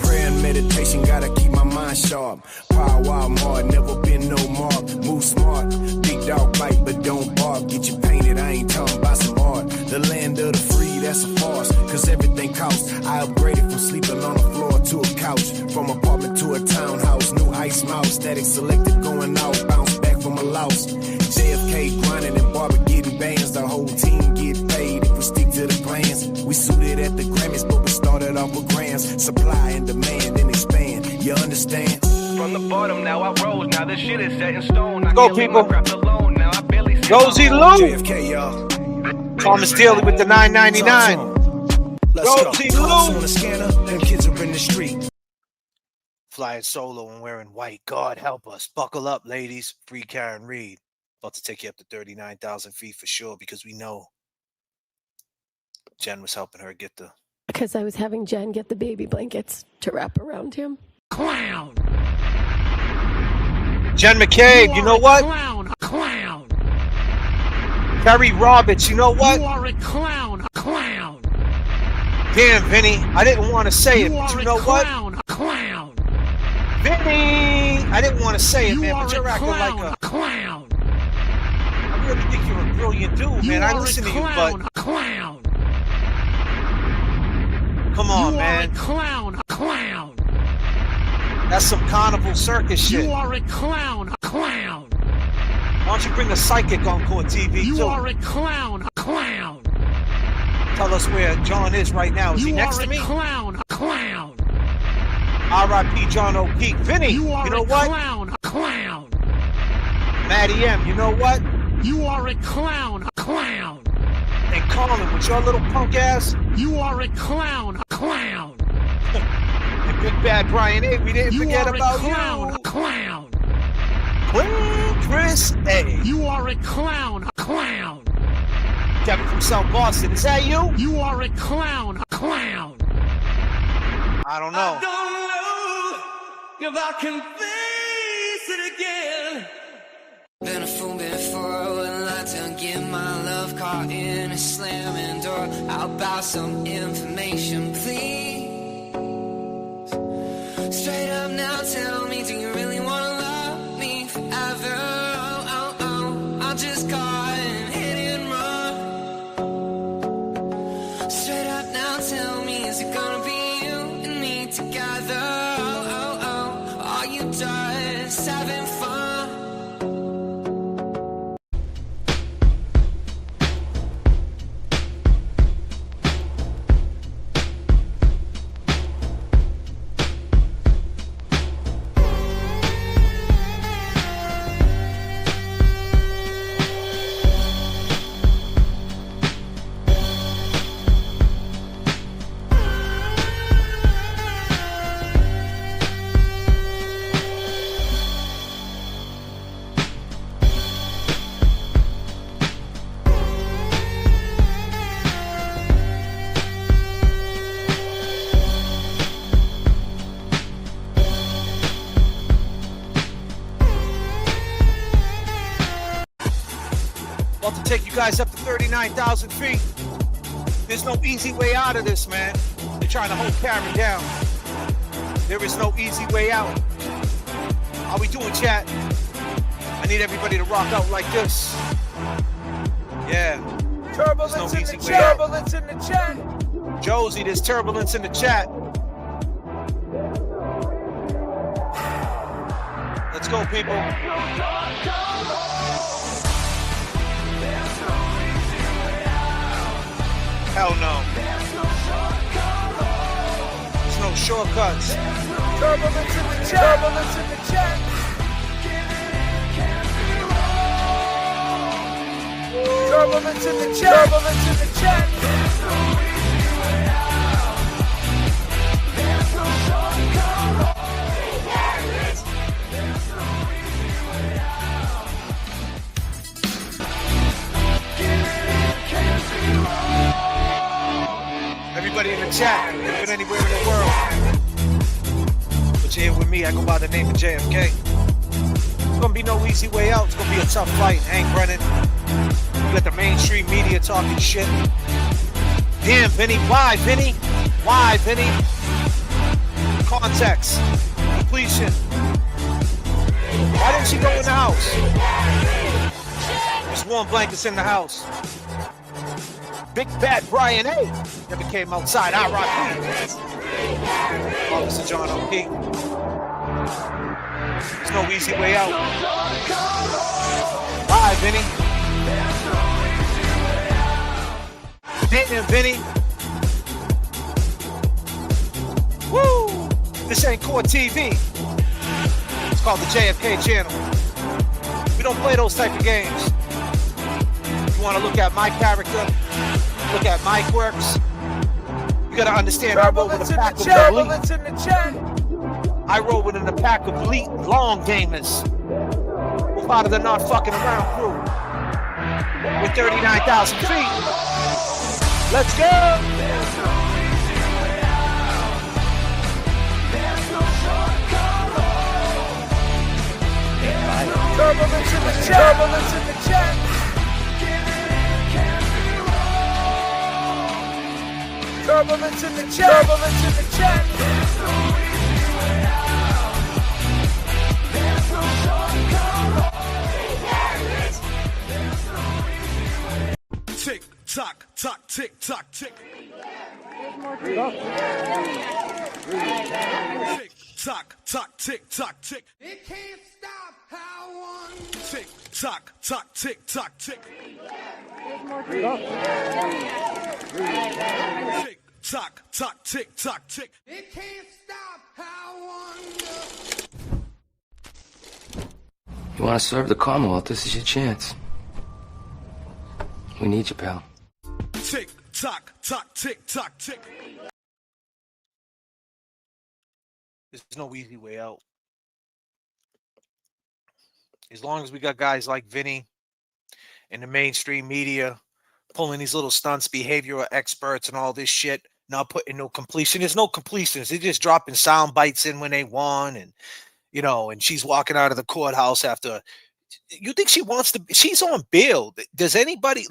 Prayer and meditation, gotta keep my mind sharp. Power wild hard, never been no mark. Move smart, big dog bite, but don't bark. Get you painted, I ain't talking about some art. The land of the free, that's a farce, cause everything costs. I upgraded from sleeping on the floor to a couch. From apartment to a townhouse, new ice mouse. Static selected going out, bounce back from a loss. J.F.K. grinding and barber getting bands. The whole team get paid if we stick to the plans. We suited at the Grammys, but we started off with grants. Supply and demand and expand, you understand? From the bottom, now I rose. Now this shit is set in stone. I Go, can't leave people. my craft alone. Now I barely see Rosie my Lou. home. JFK, y'all. Thomas Daly with the $9.99. Let's go. Cops on the scanner, them kids are in the street. Flying solo and wearing white. God help us. Buckle up, ladies. Free Karen Reed. About to take you up to 39,000 feet for sure, because we know Jen was helping her get the... Because I was having Jen get the baby blankets to wrap around him. Clown. Jen McCabe, you know what? Clown. Kerry Roberts, you know what? You are a clown. Clown. Damn, Vinny, I didn't want to say it, but you know what? Clown. Vinny, I didn't want to say it, man, but you're acting like a clown. I really think you're a brilliant dude, man. I listen to you, but clown. Come on, you man. Are a clown. That's some carnival circus shit. You are a clown, a clown. Why don't you bring a psychic on court TV You too? are a clown, a clown. Tell us where John is right now. Is he next to me? You are a clown, a clown. R.I.P. John O'Keefe. Vinny, You know are a what? clown, a clown. Maddie M, you know what? You are a clown, a clown. And Colin, with your little punk ass. You are a clown, a clown. And Big Bad Brian A, we didn't forget about clown, you. a clown. Queen Chris A. You are a clown, a clown. Kevin from South Boston, is that you? You are a clown, a clown. I don't know. I don't know if I can face it again. Been a fool before, wouldn't like to get my love caught in a slamming door. How about some information, please? Straight up now, tell me, do you really want to love me forever? Oh, oh, oh, I'll just call and hit and run. Straight up now, tell me, is it gonna be you and me together? Oh, oh, oh, are you just having fun? About to take you guys up to 39,000 feet. There's no easy way out of this, man. They're trying to hold Karen down. There is no easy way out. How we doing, chat? I need everybody to rock out like this. Yeah. Turbulence in the chat. Turbulence in the chat. Josie, there's turbulence in the chat. Let's go, people. Hell no. There's no shortcuts. Turbulence in the chat. Turbulence in the chat. Turbulence in the chat. Turbulence in the chat. Everybody in the chat, if you're anywhere in the world, but you're here with me, I go by the name of J.F.K. There's gonna be no easy way out. It's gonna be a tough fight. Hank Brennan. You got the mainstream media talking shit. Damn, Vinny. Why, Vinny? Why, Vinny? Context. Completion. Why didn't she go in the house? There's warm blankets in the house. Big Bad Brian A. Never came outside. I rock. Officer John O'Keefe. There's no easy way out. Bye, Vinny. Damn, Vinny. Woo! This ain't Court TV. It's called the J.F.K. channel. We don't play those type of games. You want to look at my character, look at my quirks, you gotta understand I roll with a pack of elite. I roll with a pack of elite long gamers. We're part of the not fucking around crew. With 39,000 feet. Let's go! Turbulence in the chat. Turbulence in the chat. Turbulence in the chat. Turbulence in the chat. Tick tock, tock, tick tock, tick. Tick tock, tock, tick, tock, tick. It can't stop how one Tick, tock, tock, tick, tock, tick. Tick, tock, tock, tick, tock, tick. It can't stop how one You want to serve the Commonwealth, this is your chance. We need you, pal. Tick, tock, tock, tick, tock, tick. There's no easy way out. As long as we got guys like Vinny in the mainstream media pulling these little stunts, behavioral experts and all this shit, not putting no completion. There's no completions. They're just dropping sound bites in when they won, and you know, and she's walking out of the courthouse after. You think she wants to? She's on bail. Does anybody?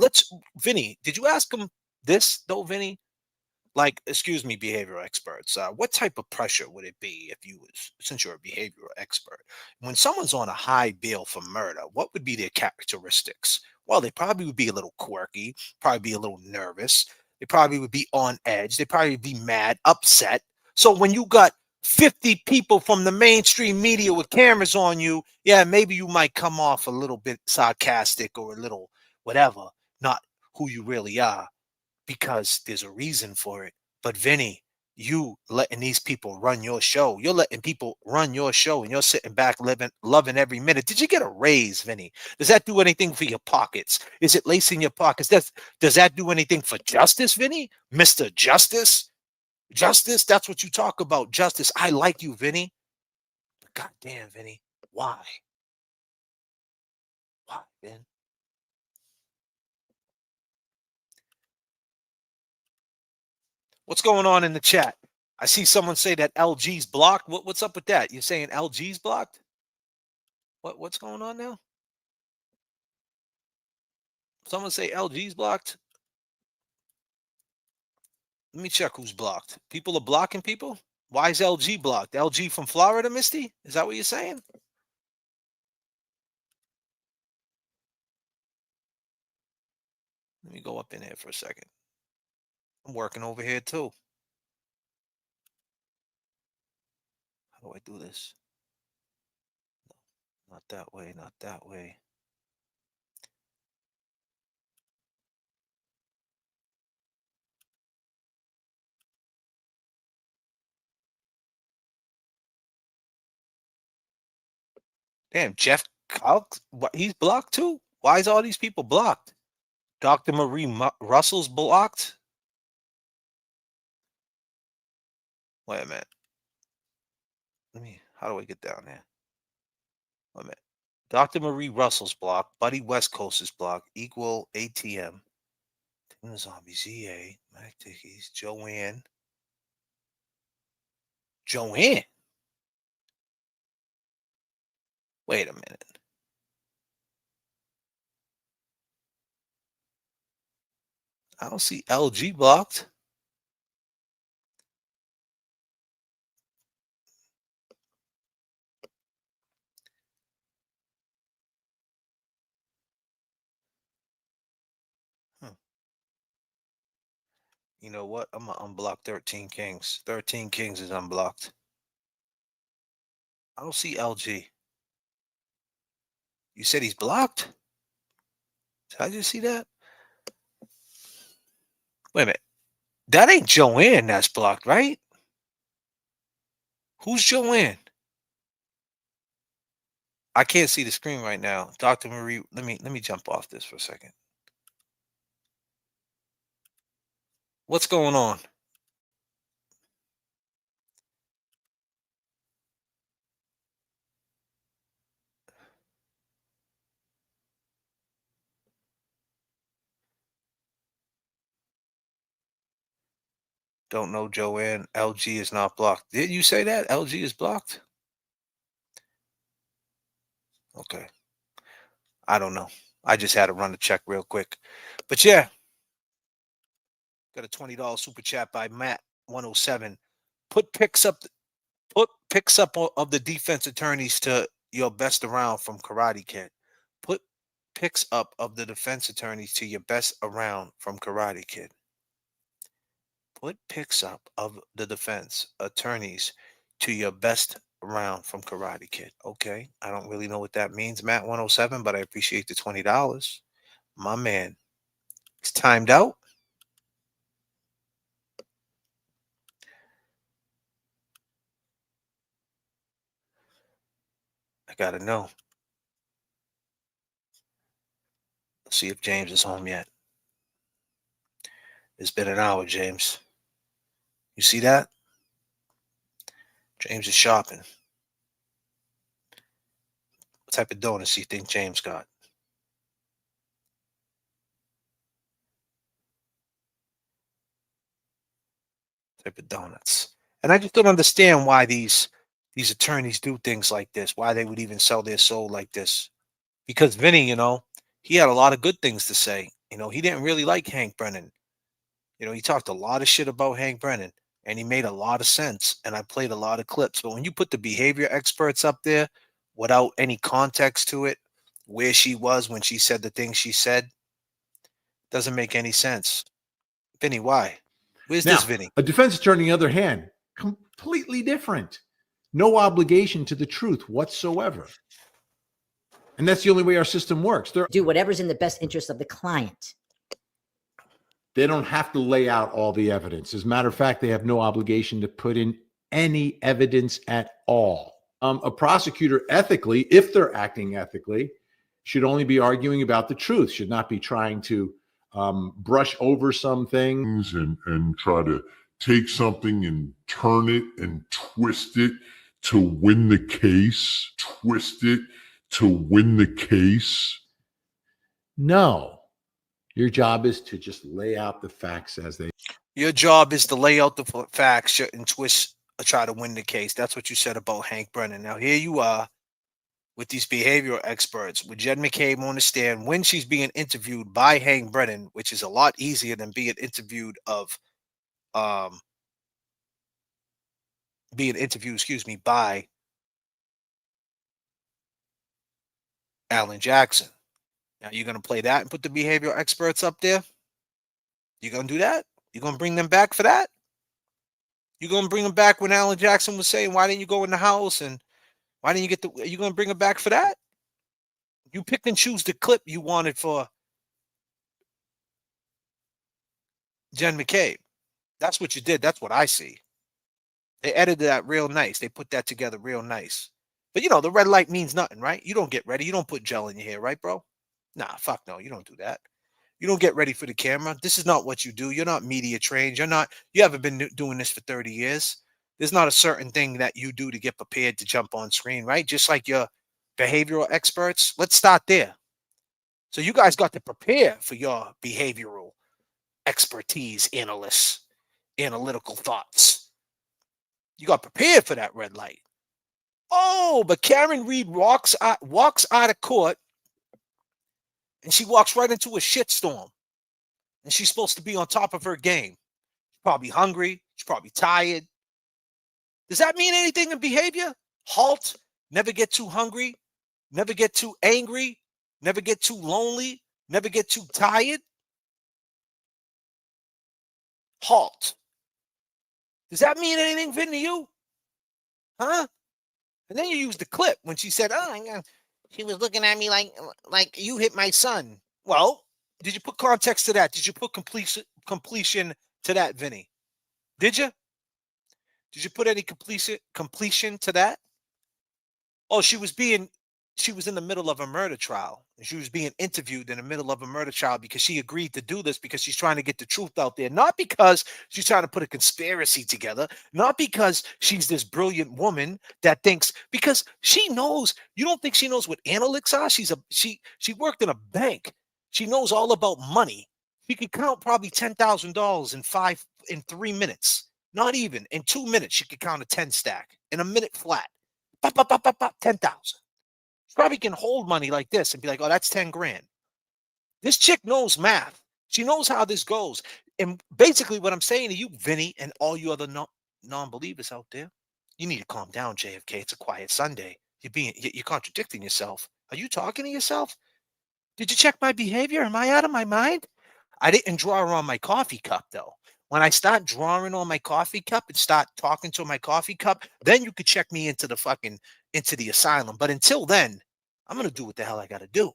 Vinny, did you ask him this though, Vinny? Like, excuse me, behavioral experts, what type of pressure would it be if you was, since you're a behavioral expert, when someone's on a high bail for murder, what would be their characteristics? Well, they probably would be a little quirky, probably be a little nervous. They probably would be on edge. They probably would be mad, upset. So when you got 50 people from the mainstream media with cameras on you, yeah, maybe you might come off a little bit sarcastic or a little whatever, not who you really are, because there's a reason for it. But Vinny, you letting these people run your show. You're letting people run your show, and you're sitting back loving every minute. Did you get a raise, Vinny? Does that do anything for your pockets? Is it lacing your pockets? Does that do anything for justice, Vinny? Mr. Justice? Justice? That's what you talk about, justice. I like you, Vinny. But goddamn, Vinny, why? Why, Vin? What's going on in the chat? I see someone say that LG's blocked. What's up with that? You're saying LG's blocked? What's going on now? Someone say LG's blocked? Let me check who's blocked. People are blocking people? Why is LG blocked? LG from Florida, Misty? Is that what you're saying? Let me go up in here for a second. I'm working over here too. How do I do this? No, not that way, not that way. Damn, Jeff Cox, he's blocked too? Why is all these people blocked? Dr. Marie Russell's blocked? Wait a minute. How do I get down there? Wait a minute. Dr. Marie Russell's blocked. Buddy West Coast is blocked. Equal ATM. Tim the Zombie, ZA. Mac Dickies. Joanne. Joanne? Wait a minute. I don't see LG blocked. You know what? I'm going to unblock 13 Kings. 13 Kings is unblocked. I don't see LG. You said he's blocked? Did I just see that? Wait a minute. That ain't Joanne that's blocked, right? Who's Joanne? I can't see the screen right now. Dr. Marie, let me jump off this for a second. What's going on? Don't know Joanne. LG is not blocked. Did you say that? LG is blocked? Okay. I don't know. I just had to run the check real quick. But yeah. Got a $20 super chat by Matt 107. Put pics up of the defense attorneys to your best around from Karate Kid. Put pics up of the defense attorneys to your best around from Karate Kid. Put pics up of the defense attorneys to your best round from Karate Kid. Okay. I don't really know what that means, Matt 107, but I appreciate the $20. My man. It's timed out. I gotta know. Let's see if James is home yet. It's been an hour, James. You see that? James is shopping. What type of donuts do you think James got? Type of donuts. And I just don't understand why these attorneys do things like this, why they would even sell their soul like this. Because Vinny, he had a lot of good things to say. He didn't really like Hank Brennan. He talked a lot of shit about Hank Brennan, and he made a lot of sense. And I played a lot of clips. But when you put the behavior experts up there without any context to it, where she was when she said the things she said, doesn't make any sense. Vinny, why? Where's Now, this Vinny? a defense attorney, on the other hand, completely different. No obligation to the truth whatsoever. And that's the only way our system works. Do whatever's in the best interest of the client. They don't have to lay out all the evidence. As a matter of fact, they have no obligation to put in any evidence at all. A prosecutor ethically, if they're acting ethically, should only be arguing about the truth, should not be trying to brush over some things and try to take something and turn it and twist it to win the case. Twist it to win the case. No. Your job is to just lay out the facts as they. Your job is to lay out the facts and twist or try to win the case. That's what you said about Hank Brennan. Now here you are with these behavioral experts, with Jen McCabe on the stand when she's being interviewed by Hank Brennan, which is a lot easier than being interviewed by Alan Jackson. Now you're going to play that and put the behavioral experts up there? You're going to do that? You're going to bring them back for that? You're going to bring them back when Alan Jackson was saying, why didn't you go in the house? And why didn't you are you going to bring them back for that? You picked and choose the clip you wanted for Jen McCabe. That's what you did. That's what I see. They edited that real nice. They put that together real nice. But the red light means nothing, right? You don't get ready. You don't put gel in your hair, right, bro? Nah, fuck no. You don't do that. You don't get ready for the camera. This is not what you do. You're not media trained. You haven't been doing this for 30 years. There's not a certain thing that you do to get prepared to jump on screen, right? Just like your behavioral experts. Let's start there. So you guys got to prepare for your behavioral expertise, analysts, analytical thoughts. You got prepared for that red light. Oh, but Karen Reed walks out of court, and she walks right into a shitstorm. And she's supposed to be on top of her game. She's probably hungry. She's probably tired. Does that mean anything in behavior? Halt. Never get too hungry. Never get too angry. Never get too lonely. Never get too tired. Halt. Does that mean anything, Vin, to you? Huh? And then you use the clip when she said, she was looking at me like you hit my son. Well, did you put context to that? Did you put completion to that, Vinny? Did you? Did you put any completion to that? Oh, she was in the middle of a murder trial. And she was being interviewed in the middle of a murder trial because she agreed to do this because she's trying to get the truth out there. Not because she's trying to put a conspiracy together. Not because she's this brilliant woman that thinks, because she knows. You don't think she knows what analytics are? She worked in a bank. She knows all about money. She could count probably $10,000 in 3 minutes. Not even in 2 minutes, she could count a 10 stack in a minute flat. Pop, pop, pop, pop, pop, 10,000. She probably can hold money like this and be like, oh, that's 10 grand. This chick knows math. She knows how this goes. And basically what I'm saying to you, Vinny, and all you other non-believers out there, you need to calm down, J.F.K. It's a quiet Sunday. You're contradicting yourself. Are you talking to yourself? Did you check my behavior? Am I out of my mind? I didn't draw on my coffee cup, though. When I start drawing on my coffee cup and start talking to my coffee cup, then you could check me into the asylum. But until then, I'm going to do what the hell I got to do.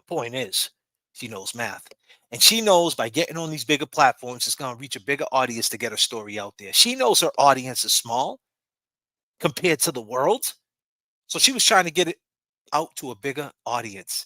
Point is, she knows math. And she knows by getting on these bigger platforms, it's going to reach a bigger audience to get her story out there. She knows her audience is small compared to the world. So she was trying to get it out to a bigger audience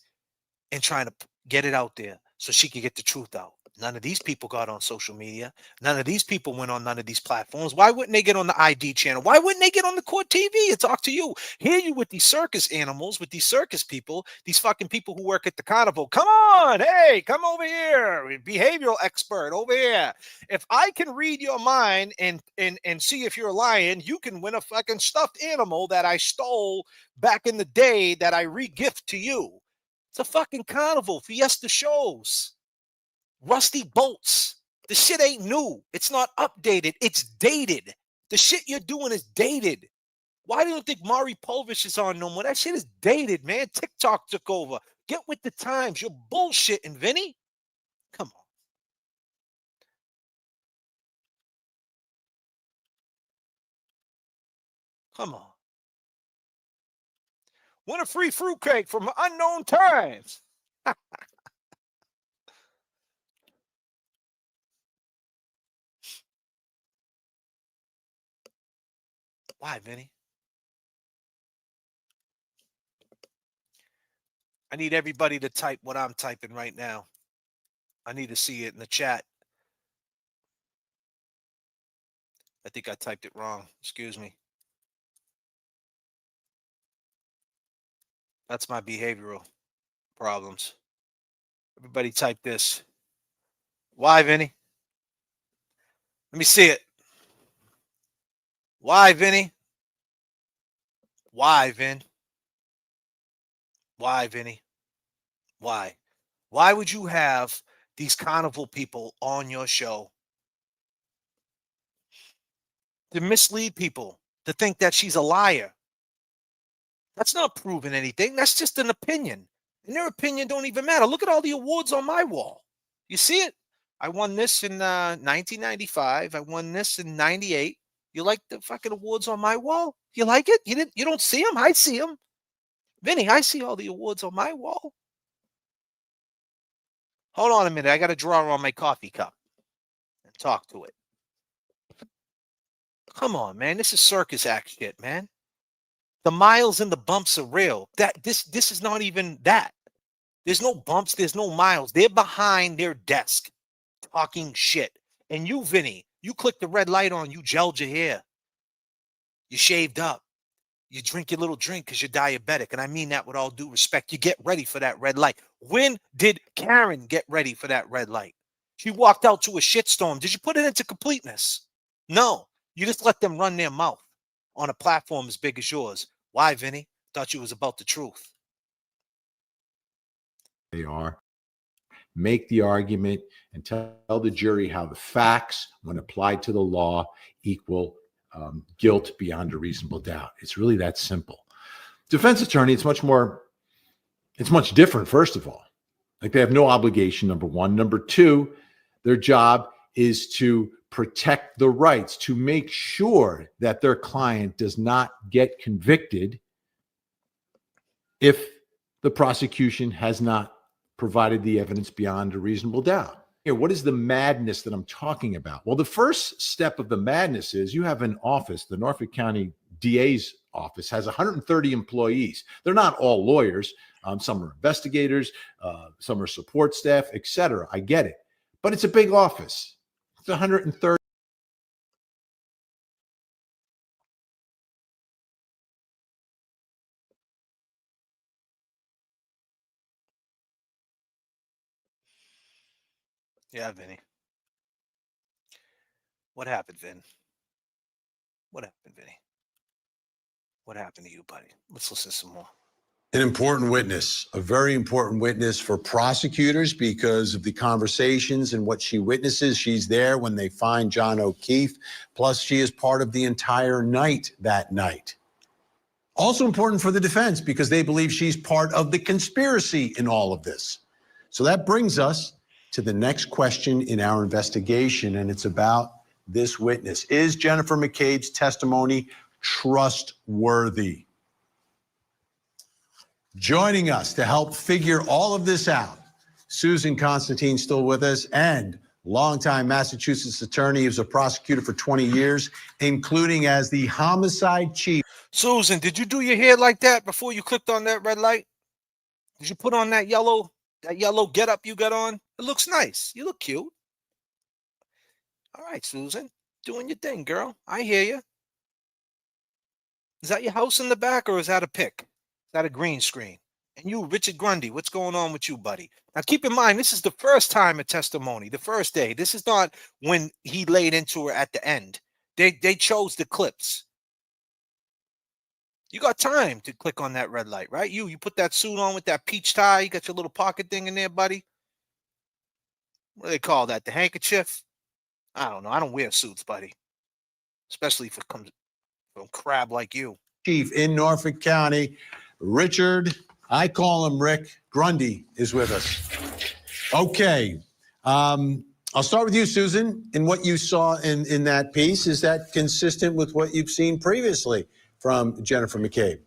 and trying to get it out there so she could get the truth out. None of these people got on social media. None of these people went on none of these platforms. Why wouldn't they get on the ID channel? Why wouldn't they get on the court TV and talk to you? Here you with these circus animals, with these circus people, these fucking people who work at the carnival. Come on, hey, come over here. Behavioral expert over here. If I can read your mind and see if you're lying, you can win a fucking stuffed animal that I stole back in the day that I re-gift to you. It's a fucking carnival, fiesta shows. Rusty bolts. The shit ain't new. It's not updated. It's dated. The shit you're doing is dated. Why do you think Maury Povich is on no more? That shit is dated, man. TikTok took over. Get with the times. You're bullshitting, Vinny. Come on. Come on. Win a free fruitcake from Unknown Times. Why, Vinny? I need everybody to type what I'm typing right now. I need to see it in the chat. I think I typed it wrong. Excuse me. That's my behavioral problems. Everybody type this. Why, Vinny? Let me see it. Why, Vinny? Why, Vin? Why, Vinny? Why? Why would you have these carnival people on your show to mislead people, to think that she's a liar? That's not proving anything. That's just an opinion. And their opinion don't even matter. Look at all the awards on my wall. You see it? I won this in 1995. I won this in 98. You like the fucking awards on my wall? You like it? You don't see them? I see them. Vinny, I see all the awards on my wall. Hold on a minute. I got to draw on my coffee cup and talk to it. Come on, man. This is circus act shit, man. The miles and the bumps are real. This is not even that. There's no bumps. There's no miles. They're behind their desk talking shit. And you, Vinny, you click the red light on. You gelled your hair. You shaved up. You drink your little drink because you're diabetic. And I mean that with all due respect. You get ready for that red light. When did Karen get ready for that red light? She walked out to a shitstorm. Did you put it into completeness? No. You just let them run their mouth on a platform as big as yours. Why, Vinny? Thought you was about the truth. They are. Make the argument and tell the jury how the facts, when applied to the law, equal guilt beyond a reasonable doubt. It's really that simple. Defense attorney, it's much different, first of all. Like, they have no obligation, number one. Number two, their job is to protect the rights, to make sure that their client does not get convicted if the prosecution has not provided the evidence beyond a reasonable doubt. Here, what is the madness that I'm talking about? Well, the first step of the madness is you have an office. The Norfolk County DA's office has 130 employees. They're not all lawyers. Some are investigators, some are support staff, etc. I get it. But it's a big office. It's 130. Yeah, Vinny. What happened, Vin? What happened, Vinny? What happened to you, buddy? Let's listen to some more. An important witness, a very important witness for prosecutors because of the conversations and what she witnesses. She's there when they find John O'Keefe. Plus, she is part of the entire night that night. Also important for the defense because they believe she's part of the conspiracy in all of this. So that brings us to the next question in our investigation, and it's about this witness. Is Jennifer McCabe's testimony trustworthy? Joining us to help figure all of this out, Susan Constantine still with us, and longtime Massachusetts attorney, who's a prosecutor for 20 years, including as the homicide chief. Susan, did you do your hair like that before you clicked on that red light? Did you put on that yellow get up you got on? It looks nice. You look cute. All right, Susan, doing your thing, girl. I hear you. Is that your house in the back, or is that a pic? Is that a green screen? And you, Richard Grundy, what's going on with you, buddy? Now, keep in mind, this is the first time a testimony, the first day. This is not when he laid into her at the end. They chose the clips. You got time to click on that red light, right? You put that suit on with that peach tie. You got your little pocket thing in there, buddy. What do they call that? The handkerchief? I don't know. I don't wear suits, buddy. Especially if it comes from a crab like you. Chief in Norfolk County, Richard, I call him Rick, Grundy is with us. Okay. I'll start with you, Susan. And what you saw in that piece, is that consistent with what you've seen previously from Jennifer McCabe?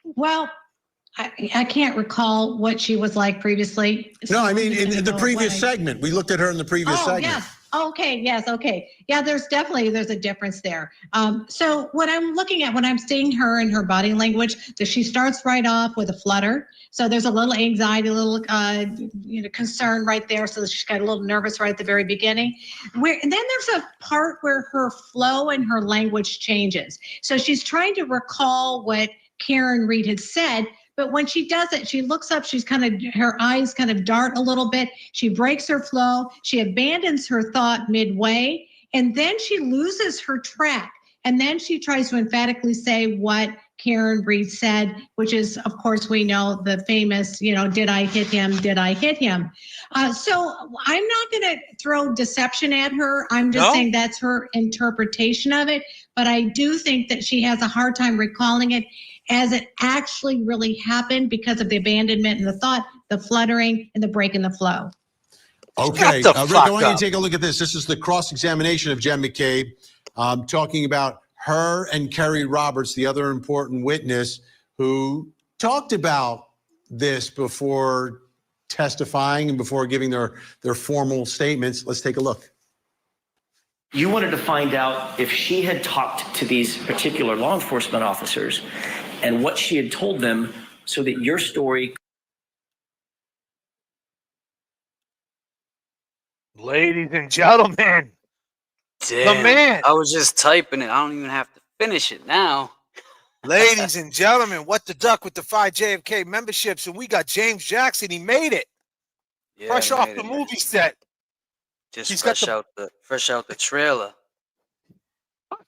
Well, I can't recall what she was like previously. No, I mean, in the previous segment. We looked at her in the previous segment. Yes. Okay. Yes. Okay. Yeah, there's a difference there. So what I'm looking at when I'm seeing her and her body language, that she starts right off with a flutter. So there's a little anxiety, a little concern right there. So she's got a little nervous right at the very beginning. And then there's a part where her flow and her language changes. So she's trying to recall what Karen Reed had said. But when she does it, she looks up, her eyes kind of dart a little bit. She breaks her flow. She abandons her thought midway, and then she loses her track. And then she tries to emphatically say what Karen Reed said, which is, of course, we know the famous, did I hit him? Did I hit him? So I'm not going to throw deception at her. I'm just saying that's her interpretation of it. But I do think that she has a hard time recalling it as it actually really happened because of the abandonment and the thought, the fluttering, and the break in the flow. Okay, Rick, I want you to take a look at this. This is the cross-examination of Jen McCabe, talking about her and Kerry Roberts, the other important witness, who talked about this before testifying and before giving their formal statements. Let's take a look. You wanted to find out if she had talked to these particular law enforcement officers and what she had told them so that your story. Ladies and gentlemen, Damn, the man. I was just typing it. I don't even have to finish it now. Ladies and gentlemen, what the duck with the 5 J.F.K. memberships, and we got James Jackson. He made it. Yeah, Fresh off the movie set. Just fresh out the trailer.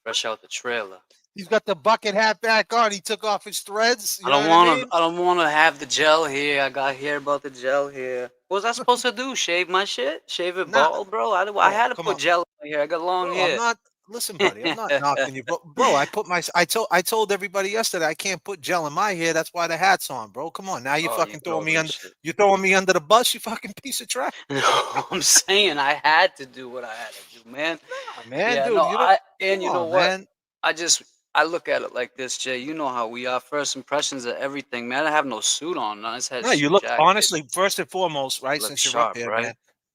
Fresh out the trailer. He's got the bucket hat back on. He took off his threads. I don't want to have the gel here. I got here about the gel here. What was I supposed to do? Shave my shit? Shave it bald, bro? I had to put gel in here. I got long hair. Listen, buddy, I'm not knocking you, bro. I told everybody yesterday I can't put gel in my hair. That's why the hat's on, bro. Come on, now you fucking throwing me under. You throwing me under the bus, you fucking piece of trash. I'm saying I had to do what I had to do, man. Nah, man, yeah, dude. No, you know what? Man. I look at it like this, Jay. You know how we are. First impressions of everything, man. I have no suit on. I just had no, you look jacket. Honestly, first and foremost, right? Since you're sharp, up here, right? man.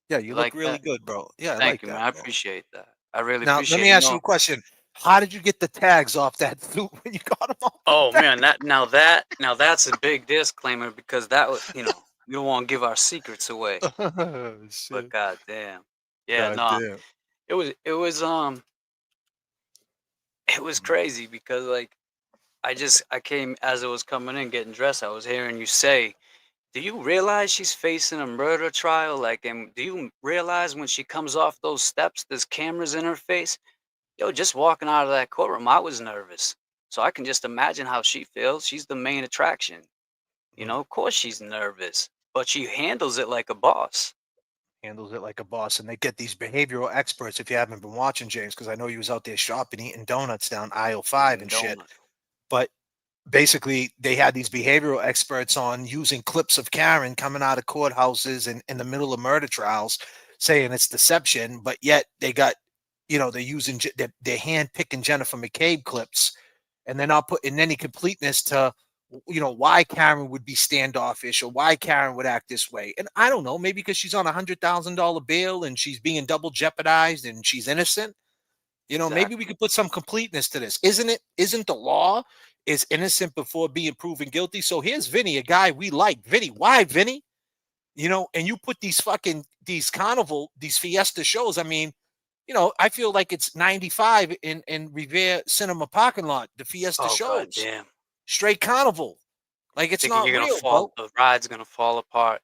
Yeah, you look really good, bro. Yeah, thank you, that, man. I appreciate that. I really now, appreciate it. Let me ask you a question. How did you get the tags off that suit when you got them off? Oh man, that's a big disclaimer because that was, we don't want to give our secrets away. But goddamn, yeah, no, it was crazy because like I came as it was coming in getting dressed. I was hearing you say, do you realize she's facing a murder trial? Like, and do you realize when she comes off those steps, there's cameras in her face? Yo, just walking out of that courtroom, I was nervous. So I can just imagine how she feels. She's the main attraction. Of course she's nervous, but she handles it like a boss. Handles it like a boss, and they get these behavioral experts. If you haven't been watching, James, because I know you was out there shopping, eating donuts down aisle 5 and shit. But basically they had these behavioral experts on using clips of Karen coming out of courthouses and in the middle of murder trials, saying it's deception, but yet they got, they're using they're hand picking Jennifer McCabe clips, and they're not putting any completeness to why Karen would be standoffish or why Karen would act this way. And I don't know, maybe because she's on $100,000 bail and she's being double jeopardized and she's innocent. Maybe we could put some completeness to this. Isn't the law is innocent before being proven guilty? So here's Vinny, a guy we like. Vinny, why Vinny? And you put these carnival, these fiesta shows. I mean, I feel like it's 95 in Revere Cinema parking lot, the fiesta Oh god shows. damn. Straight carnival. Like it's Thinking not you're gonna real, fall, bro. the ride's gonna fall apart.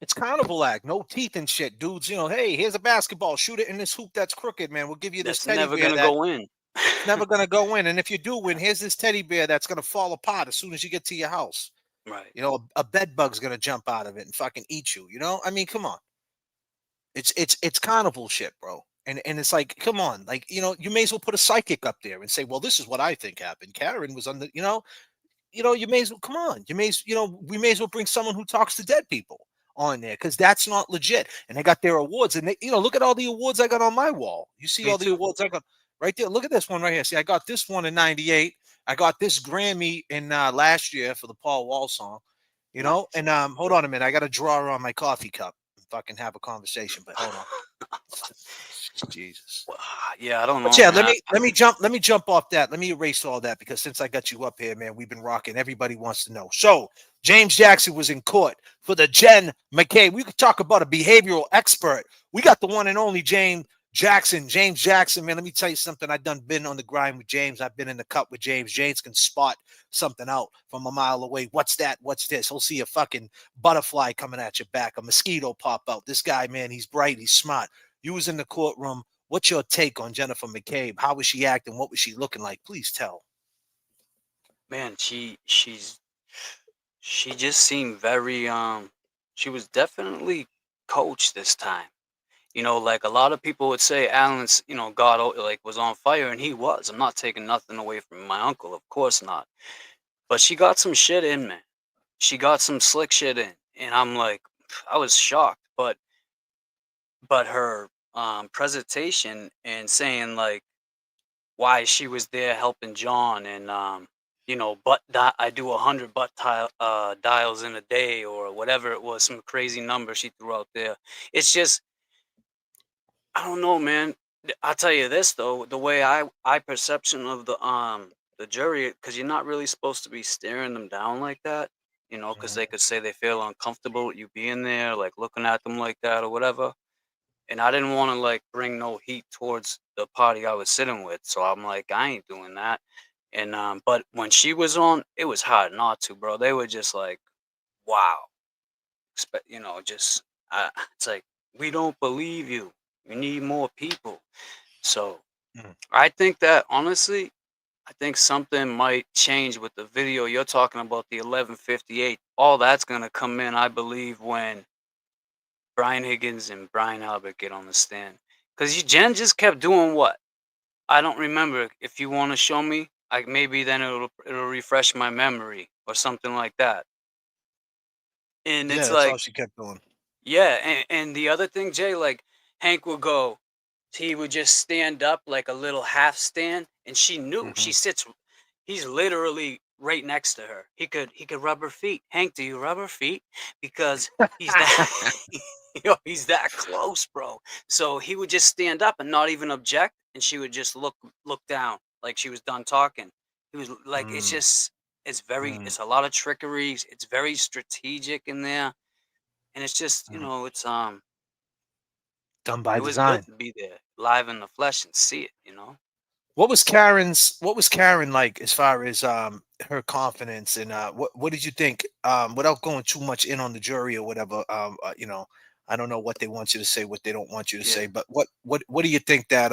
It's carnival act, no teeth and shit, dudes. Hey, here's a basketball. Shoot it in this hoop that's crooked, man. We'll give you this That's teddy never bear gonna that go in. it's never gonna go in. And if you do win, here's this teddy bear that's gonna fall apart as soon as you get to your house. Right. A bed bug's gonna jump out of it and fucking eat you. I mean, come on. It's carnival shit, bro. And it's like, come on, like you may as well put a psychic up there and say, well, this is what I think happened. Karen was on the, you may as well come on. We may as well bring someone who talks to dead people on there because that's not legit. And they got their awards, and they, look at all the awards I got on my wall. You see Me all the too. awards I got right there. Look at this one right here. See, I got this one in '98. I got this Grammy in last year for the Paul Wall song. Nice. And hold on a minute. I got a drawer on my coffee cup. Fucking have a conversation, but hold on. Jesus. Yeah, I don't know. But yeah, man. let me jump off that. Let me erase all that because since I got you up here, man, we've been rocking. Everybody wants to know. So James Jackson was in court for the Jen McKay. We could talk about a behavioral expert. We got the one and only James Jackson, man. Let me tell you something. I've been on the grind with James. I've been in the cut with James. James can spot something out from a mile away. What's that? What's this? He'll see a fucking butterfly coming at your back, a mosquito pop out. This guy, man, he's bright. He's smart. You was in the courtroom. What's your take on Jennifer McCabe? How was she acting? What was she looking like? Please tell. Man, she just seemed very she was definitely coached this time. Like a lot of people would say Alan's, God like was on fire, and he was. I'm not taking nothing away from my uncle, of course not. But she got some shit in, man. She got some slick shit in. And I'm like, I was shocked. But her presentation and saying like why she was there helping John and I do 100 dials in a day or whatever it was, some crazy number she threw out there. It's just I don't know, man. I'll tell you this though, the way I perception of the jury, because you're not really supposed to be staring them down like that, because they could say they feel uncomfortable with you being there, like looking at them like that or whatever. And I didn't want to like bring no heat towards the party I was sitting with, so I'm like, I ain't doing that. And but when she was on, it was hard not to, bro. They were just like, wow, just it's like we don't believe you. We need more people. So I think that honestly, I think something might change with the video you're talking about, the 1158. All that's gonna come in, I believe, when Brian Higgins and Brian Albert get on the stand. Because Jen just kept doing what? I don't remember. If you want to show me, maybe then it'll refresh my memory or something like that. And Yeah, it's that's all like, she kept doing. yeah, and the other thing, Jay, like Hank would go, he would just stand up like a little half stand, and she knew she sits. He's literally right next to her. He could rub her feet. Hank, do you rub her feet? Because he's that he's that close, bro. So he would just stand up and not even object, and she would just look down like she was done talking. He was like, it's just it's it's a lot of trickery. It's very strategic in there, and it's just it's Done by it was design. good to be there live in the flesh and see it. What was Karen like as far as her confidence and what did you think without going too much in on the jury or whatever I don't know what they want you to say, what they don't want you to say, but what do you think that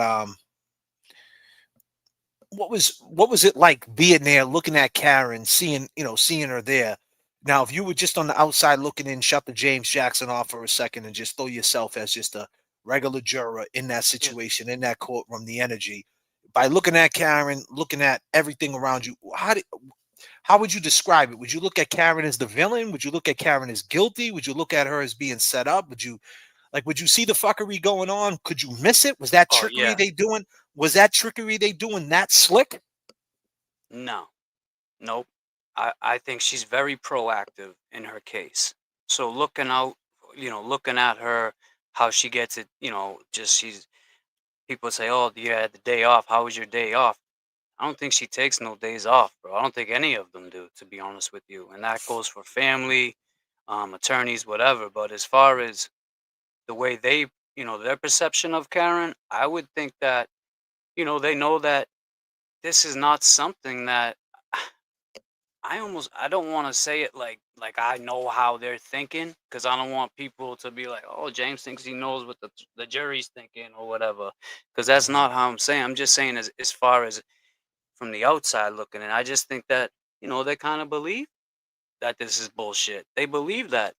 what was it like being there looking at Karen, seeing her there? Now if you were just on the outside looking in, shut the James Jackson off for a second and just throw yourself as just a regular juror in that situation, in that courtroom, the energy by looking at Karen, looking at everything around you, how would you describe it? Would you look at Karen as the villain? Would you look at Karen as guilty? Would you look at her as being set up? Would you see the fuckery going on? Could you miss it? Was that Oh trickery yeah. they doing? Was that trickery they doing that slick? No. Nope. I think she's very proactive in her case. So looking out, looking at her, how she gets it, people say, oh, you had the day off. How was your day off? I don't think she takes no days off, bro. I don't think any of them do, to be honest with you. And that goes for family, attorneys, whatever. But as far as the way they, their perception of Karen, I would think that, they know that this is not something that I don't want to say it like I know how they're thinking, because I don't want people to be like, oh, James thinks he knows what the jury's thinking or whatever, because that's not how I'm saying. I'm just saying as far as from the outside looking in, I just think that they kind of believe that this is bullshit. They believe that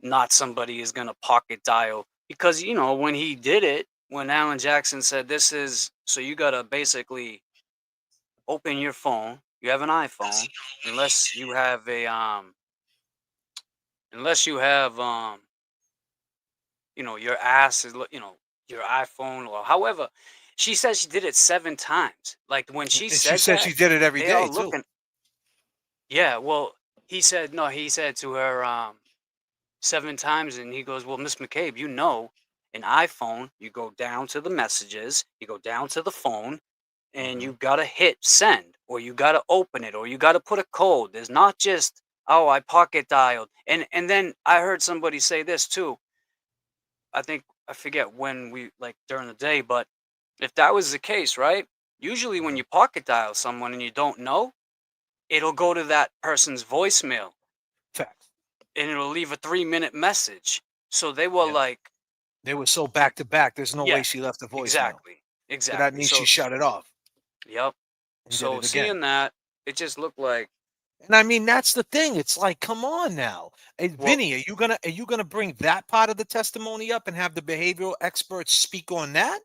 not somebody is gonna pocket dial, because when he did it, when Alan Jackson said this is so you gotta basically open your phone. You have an iPhone, unless you have a unless you have your ass is your iPhone, or however. She said she did it 7 times. Like when she And she said said that, she did it every they are day too. looking. Yeah, well, he said no. He said to her 7 times, and he goes, "Well, Miss McCabe, an iPhone, you go down to the messages, you go down to the phone, and you gotta hit send, or you gotta open it, or you gotta put a code. There's not just, oh, I pocket dialed." And then I heard somebody say this too. I forget when during the day, but if that was the case, right? Usually when you pocket dial someone and you don't know, it'll go to that person's voicemail. Facts. And it'll leave a 3-minute message. So they were like, they were so back to back. There's no yeah, way she left a voicemail. exactly. So that means she shut it off. Yep. And did So it again. seeing that, it just looked like. And I mean, that's the thing. It's like, come on now. Hey, Vinny, are you gonna bring that part of the testimony up and have the behavioral experts speak on that?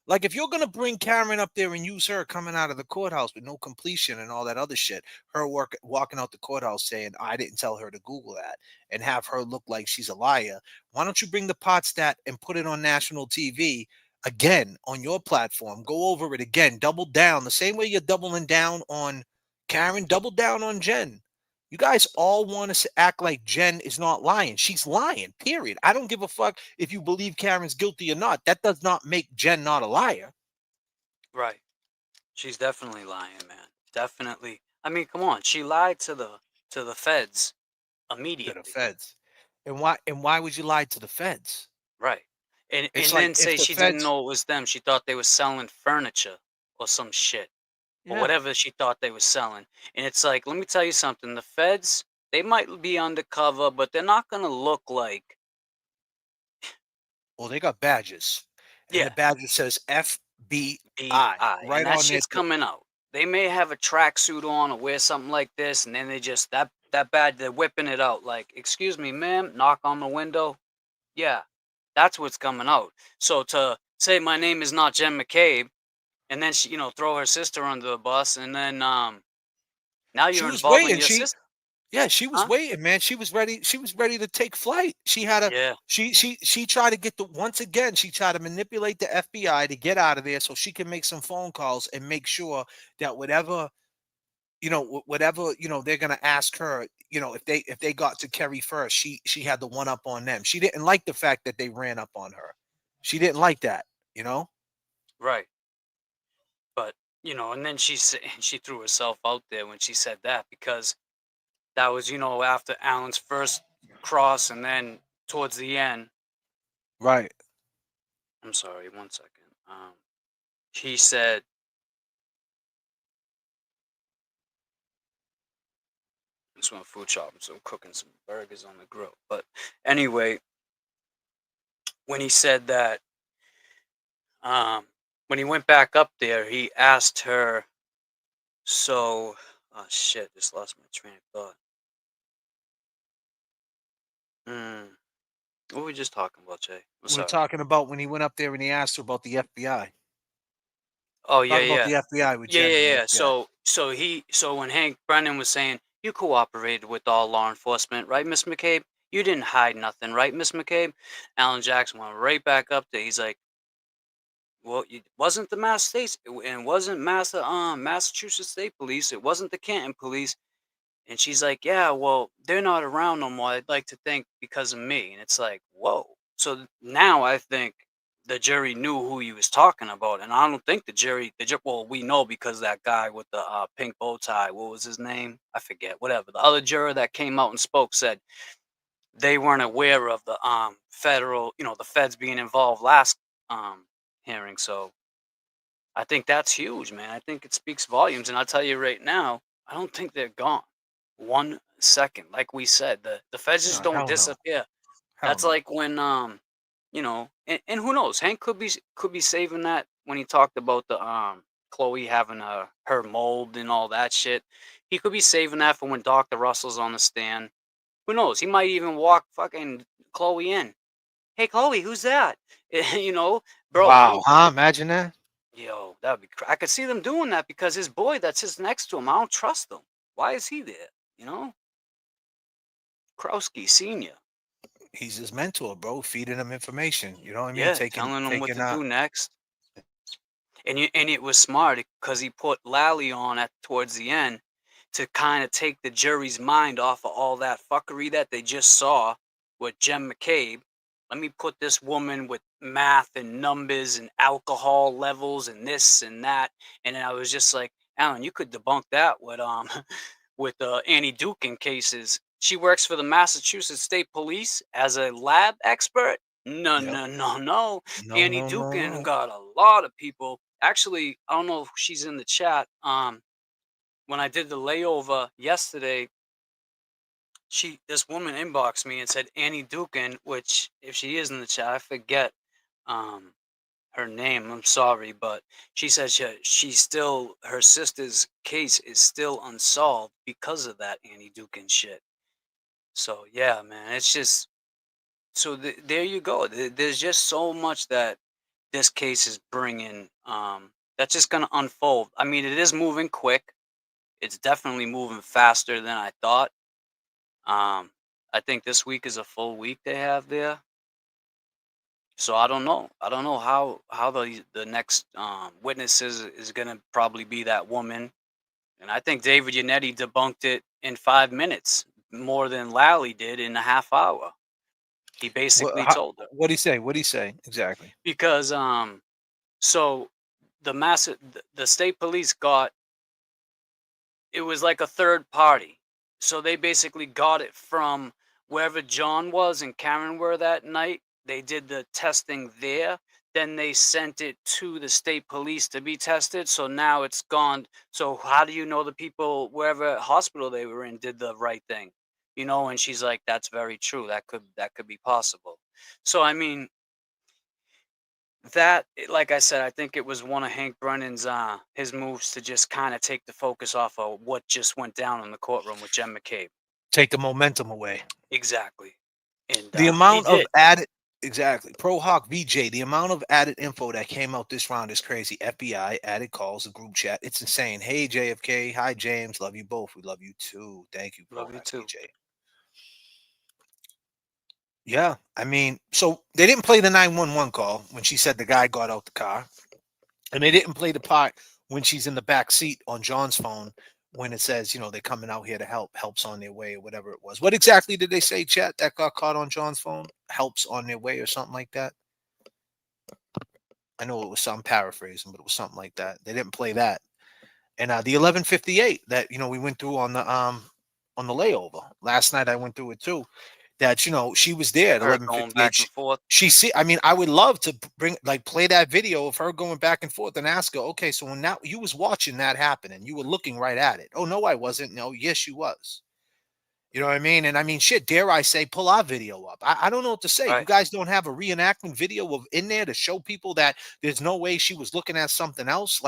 Like, if you're gonna bring Karen up there and use her coming out of the courthouse with no completion and all that other shit, her walking out the courthouse saying, I didn't tell her to Google that, and have her look like she's a liar, why don't you bring the pot stat and put it on national TV again on your platform? Go over it again, double down the same way you're doubling down on Karen, double down on Jen. You guys all want to act like Jen is not lying. She's lying, period. I don't give a fuck if you believe Karen's guilty or not. That does not make Jen not a liar. Right. She's definitely lying, man. Definitely. I mean, come on. She lied to the feds immediately. To the feds. And why would you lie to the feds? Right. And It's and like then if say the she didn't feds, know it was them. She thought they were selling furniture or some shit. Or Yeah. whatever she thought they were selling. And it's like, let me tell you something. The feds, they might be undercover, but they're not going to look like. well, they got badges. And Yeah. the badge says FBI right right and that on shit's their coming out. They may have a tracksuit on or wear something like this, and then they just that bad. They're whipping it out like, "Excuse me, ma'am." Knock on the window. Yeah, that's what's coming out. So to say my name is not Jen McCabe, and then she, throw her sister under the bus, and then now She you're was involving waiting. your sister. Yeah, she was Huh? waiting, man. She was ready. She was ready to take flight. She had a Yeah. she tried to get once again, she tried to manipulate the FBI to get out of there so she can make some phone calls and make sure that whatever, they're gonna ask her, if they got to Kerry first, she had the one up on them. She didn't like the fact that they ran up on her. She didn't like that, Right. But and then she threw herself out there when she said that, because that was after Alan's first cross, and then towards the end. Right. I'm sorry, 1 second. He said, I just went food shopping, so I'm cooking some burgers on the grill. But anyway, when he said that, when he went back up there, he asked her, so, oh shit, just lost my train of thought. What were we just talking about, Jay? We're talking about when he went up there and he asked her about the FBI. Oh, yeah, Talk about yeah. the FBI with Yeah, Jen. yeah, and the yeah. FBI. So So when Hank Brennan was saying, you cooperated with all law enforcement, right, Miss McCabe? You didn't hide nothing, right, Miss McCabe? Alan Jackson went right back up there. He's like, well, it wasn't the and wasn't Massachusetts State Police. It wasn't the Canton Police. And she's like, yeah, well, they're not around no more. I'd like to think because of me. And it's like, whoa. So now I think the jury knew who he was talking about. And I don't think the jury, well, we know because that guy with the pink bow tie, what was his name? I forget, whatever. The other juror that came out and spoke said they weren't aware of the federal, the feds being involved last hearing. So I think that's huge, man. I think it speaks volumes. And I'll tell you right now, I don't think they're gone. 1 second. Like we said, the feds just don't disappear. That's like when and who knows, Hank could be saving that when he talked about the Chloe having her mold and all that shit. He could be saving that for when Dr. Russell's on the stand. Who knows? He might even walk fucking Chloe in. Hey Chloe, who's that? Bro. Wow, huh? Imagine that. Yo, that'd be I could see them doing that because his boy that sits next to him, I don't trust him. Why is he there? Krowski Sr. He's his mentor, bro, feeding him information. You know what I mean? Yeah, telling him what to do next. And it was smart because he put Lally on towards the end to kind of take the jury's mind off of all that fuckery that they just saw with Jen McCabe. Let me put this woman with math and numbers and alcohol levels and this and that. And then I was just like, Alan, you could debunk that with with Annie Dukin cases. She works for the Massachusetts State Police as a lab expert. No. Annie Dukin got a lot of people. Actually, I don't know if she's in the chat. When I did the layover yesterday, this woman inboxed me and said Annie Dukin, which if she is in the chat, I forget her name. I'm sorry, but she says she's still, her sister's case is still unsolved because of that Annie Dukin shit. So yeah, man, it's just there you go. There's just so much that this case is bringing that's just gonna unfold. I mean, it is moving quick. It's definitely moving faster than I thought. I think this week is a full week they have there. So I don't know. I don't know how the next witness is gonna probably be that woman. And I think David Yannetti debunked it in 5 minutes, more than Lally did in a half hour. He basically told her. What'd he say? What'd he say exactly? Because so the state police it was like a third party. So they basically got it from wherever John was and Karen were that night. They did the testing there. Then they sent it to the state police to be tested. So now it's gone. So how do you know the people wherever hospital they were in did the right thing? And she's like, that's very true. That could be possible. So I mean, that, like I said, I think it was one of Hank Brennan's his moves to just kind of take the focus off of what just went down in the courtroom with Jen McCabe. Take the momentum away. Exactly. And the amount of added Pro Hawk VJ, the amount of added info that came out this round is crazy. FBI added calls, the group chat. It's insane. Hey JFK, hi James, love you both. We love you too. Thank you. Love you too. VJ. Yeah, I mean, so they didn't play the 911 call when she said the guy got out the car, and they didn't play the part when she's in the back seat on John's phone when it says, they're coming out here to help's on their way, or whatever it was. What exactly did they say, chat, that got caught on John's phone? Help's on their way or something like that? I know it was some paraphrasing, but it was something like that. They didn't play that. And the 1158 that, we went through on the layover. Last night I went through it too. That she was there at 11:58. She I mean, I would love to play that video of her going back and forth and ask her, okay, so when now you was watching that happen and you were looking right at it. Oh no, I wasn't. No, yes, you was. You know what I mean? And I mean, shit, dare I say, pull our video up. I don't know what to say. Right. You guys don't have a reenactment video in there to show people that there's no way she was looking at something else,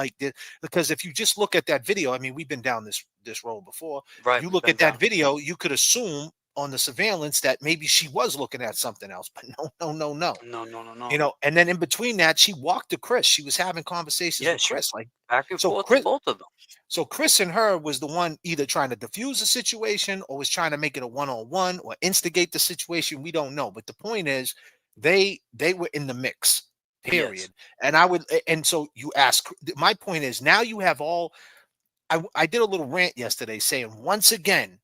because if you just look at that video, I mean, we've been down this road before. Right. You look at that video, you could assume on the surveillance that maybe she was looking at something else. But no. No. And then in between that, she walked to Chris. She was having conversations Yeah, with she Chris. Like, back and so forth to both of them. So Chris and her was the one either trying to diffuse the situation or was trying to make it a one-on-one or instigate the situation. We don't know. But the point is, they were in the mix. Period. Yes. And so you ask. My point is, now you have all. I did a little rant yesterday saying once again,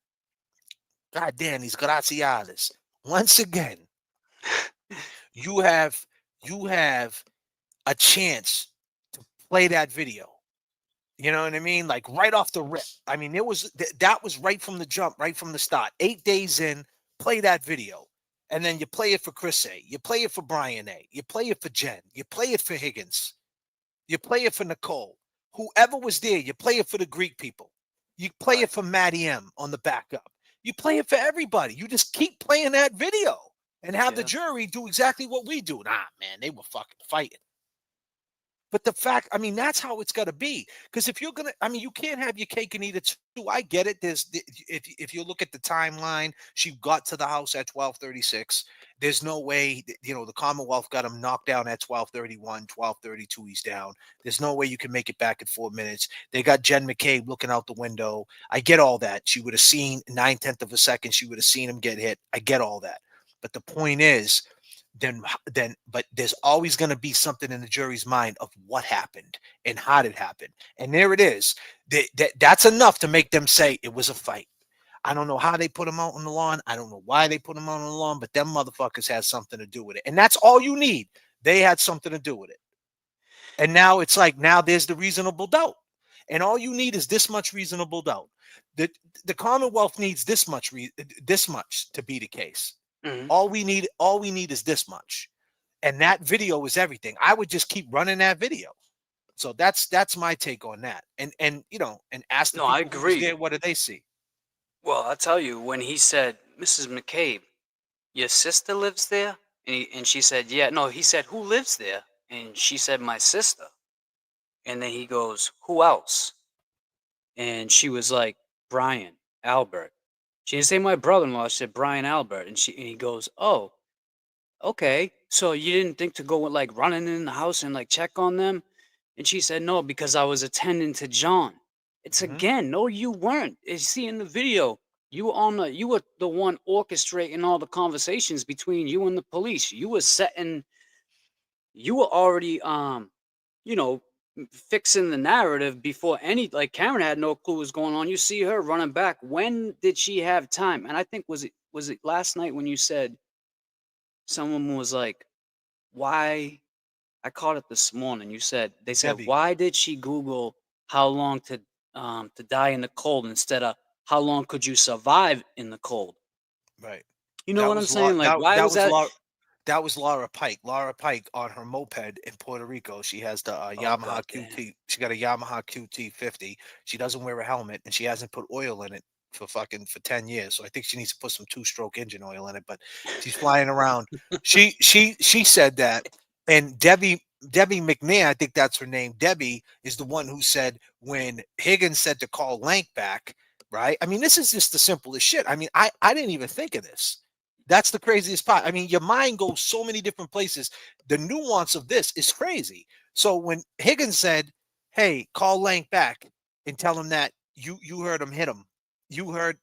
God damn these graciadas. Once again, you have a chance to play that video. You know what I mean? Like right off the rip. I mean, that was right from the jump, right from the start. 8 days in, play that video. And then you play it for Chris A. You play it for Brian A. You play it for Jen. You play it for Higgins. You play it for Nicole. Whoever was there, you play it for the Greek people. You play it for Maddie M on the backup. You play it for everybody. You just keep playing that video and have the jury do exactly what we do. Nah, man, they were fucking fighting. But the fact, I mean, that's how it's got to be. Because if you're gonna, I mean, you can't have your cake and eat it too. I get it. If you look at the timeline, she got to the house at 12:36. There's no way, the Commonwealth got him knocked down at 12:31, 12:32. He's down. There's no way you can make it back in 4 minutes. They got Jen McCabe looking out the window. I get all that. She would have seen 9/10 of a second. She would have seen him get hit. I get all that. But the point is, but there's always going to be something in the jury's mind of what happened and how did it happen. And there it is. That's enough to make them say it was a fight. I don't know how they put him out on the lawn. I don't know why they put him out on the lawn, but them motherfuckers had something to do with it. And that's all you need. They had something to do with it. And now it's like, now there's the reasonable doubt. And all you need is this much reasonable doubt. The Commonwealth needs this much to be the case. Mm-hmm. All we need is this much. And that video is everything. I would just keep running that video. So that's my take on that. And ask the people I agree. who's there, what do they see? Well, I'll tell you, when he said, Mrs. McCabe, your sister lives there? And she said, yeah. No, he said, who lives there? And she said, my sister. And then he goes, who else? And she was like, Brian Albert. She didn't say my brother-in-law. She said Brian Albert. And he goes, oh, okay. So you didn't think to go like running in the house and like check on them? And she said, no, because I was attending to John. It's again, no, you weren't. You see in the video, you were the one orchestrating all the conversations between you and the police. You were already fixing the narrative before like Karen had no clue what was going on. You see her running back. When did she have time? And I think was it last night when you said someone was like, why? I caught it this morning. They said, Debbie. why did she Google how long to die in the cold instead of how long could you survive in the cold? Right. You know what I'm saying? Like, why was that? That was Laura Pike. Laura Pike on her moped in Puerto Rico. She has the Yamaha QT. She got a Yamaha QT 50. She doesn't wear a helmet and she hasn't put oil in it for 10 years. So I think she needs to put some 2-stroke engine oil in it. But she's flying around. She said that. And Debbie McNair, I think that's her name. Debbie is the one who said when Higgins said to call Lank back, right? I mean, this is just the simplest shit. I mean, I didn't even think of this. That's the craziest part. I mean, your mind goes so many different places. The nuance of this is crazy. So when Higgins said, hey, call Lank back and tell him that you heard him hit him. You heard,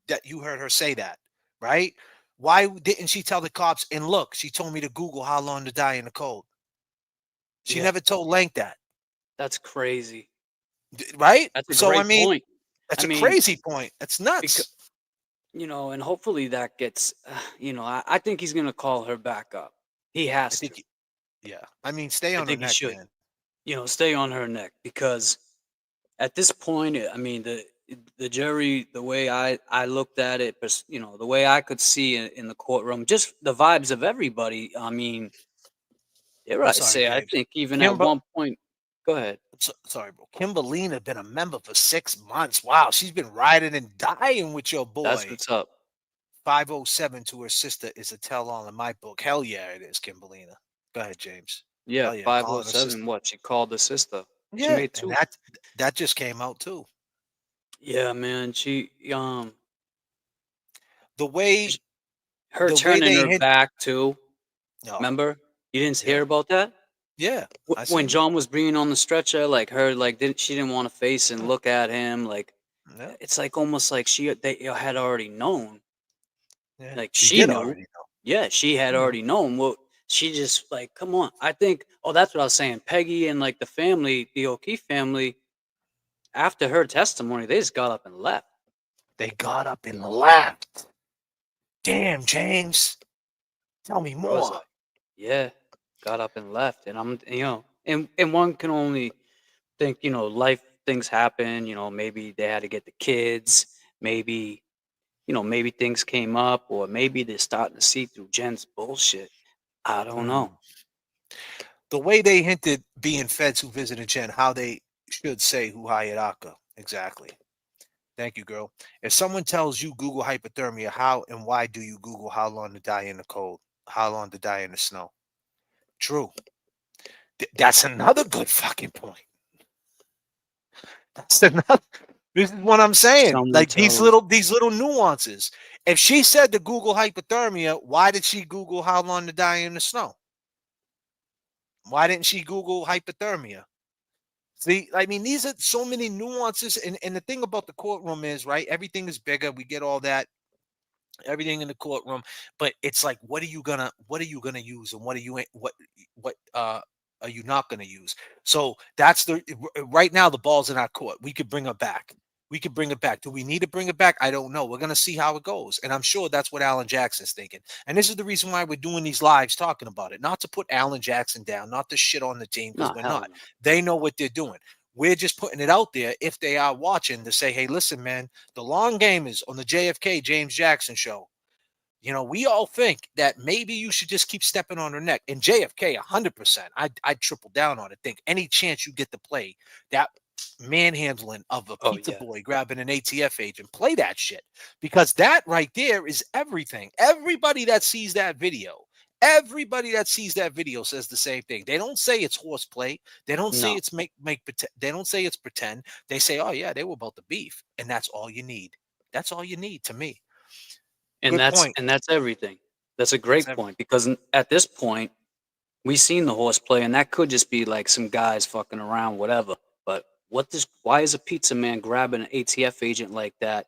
that you heard her say that, right? Why didn't she tell the cops, and look, she told me to Google how long to die in the cold. She never told Lank that. That's crazy. Right? That's a great point. That's a crazy point. That's nuts. And hopefully that gets, I think he's going to call her back up. He has to. Yeah. I mean, stay on her neck, man. Stay on her neck, because at this point, I mean, the jury, the way I looked at it, the way I could see in the courtroom, just the vibes of everybody. I mean, I think even at one point, go ahead. Sorry, bro. Kimberlina had been a member for 6 months. Wow, she's been riding and dying with your boy. That's what's up. 507 to her sister is a tell-all in my book. Hell yeah, it is, Kimberlina. Go ahead, James. Yeah, 507. What, she called the sister? Yeah, she made 2. And that just came out too. Yeah, man. She the way Her the way turning they her hint. back too. No, Remember? You didn't yeah, hear about that? yeah, I When seen it. John was bringing on the stretcher, like her, like she didn't want to face and look at him. Like Yeah, it's like almost like they had already known. yeah, Like she she did knew. already know. Yeah, she had already known. Well, she just like, come on. I think. Oh, that's what I was saying. Peggy and like the family, the O'Keefe family, after her testimony, they just got up and left. They got up and left. Damn, James, tell me I was more. like, yeah, got up and left, and I'm, and one can only think, life things happen. Maybe they had to get the kids. Maybe, maybe things came up, or maybe they're starting to see through Jen's bullshit. I don't know. The way they hinted being feds who visited Jen, how they should say who hired Aka. Exactly. Thank you, girl. If someone tells you Google hypothermia, how and why do you Google how long to die in the cold? How long to die in the snow? True. That's another good fucking point. That's another. This is what I'm saying. Someone Like these tells. little nuances. If she said to Google hypothermia, why did she Google how long to die in the snow? Why didn't she Google hypothermia? See, I mean, these are so many nuances. And the thing about the courtroom is, right, everything is bigger. We get all that, everything in the courtroom, but it's like, what are you gonna use, and what are you not gonna use? So that's right now the ball's in our court. We could bring her back. We could bring it back. Do we need to bring it back? I don't know. We're gonna see how it goes, and I'm sure that's what Alan Jackson's thinking. And this is the reason why we're doing these lives talking about it, not to put Alan Jackson down, not to shit on the team, because No, we're hell not. no. They know what they're doing. We're just putting it out there if they are watching to say, hey, listen, man, the long game is on the JFK James Jackson show. We all think that maybe you should just keep stepping on her neck. And JFK, 100%, I'd triple down on it. Think any chance you get to play that manhandling of a Oh pizza yeah. boy grabbing an ATF agent, play that shit. Because that right there is everything. Everybody that sees that video says the same thing. They don't say it's horseplay. They don't say No. it's make pretend. They don't say it's pretend. They say, oh yeah, they were about the beef. And that's all you need. That's all you need to me. And Good that's point. and that's everything. That's a That's great point, because at this point, we seen the horseplay, and that could just be like some guys fucking around, whatever. But why is a pizza man grabbing an ATF agent like that,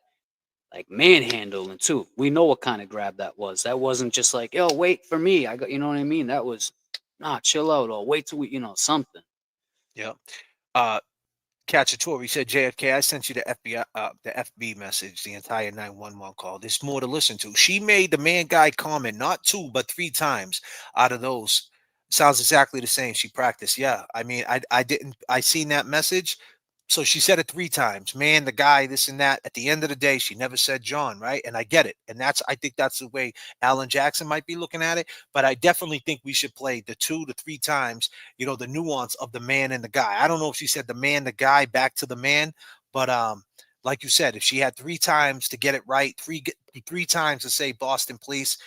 like manhandling too? We know what kind of grab that was. That wasn't just like, yo, wait for me. I got, you know what I mean? That was, nah, chill out, or wait till we, something. Yeah. Cacciatore said, JFK, I sent you the FB message, the entire 911 call. There's more to listen to. She made the man guy comment not 2, but 3 times out of those. Sounds exactly the same. She practiced. Yeah. I mean, I seen that message. So she said it 3 times. Man, the guy, this and that. At the end of the day, she never said John, right? And I get it. And I think that's the way Alan Jackson might be looking at it. But I definitely think we should play the 2 to 3 times, the nuance of the man and the guy. I don't know if she said the man, the guy, back to the man, but like you said, if she had 3 times to get it right, three times to say Boston police,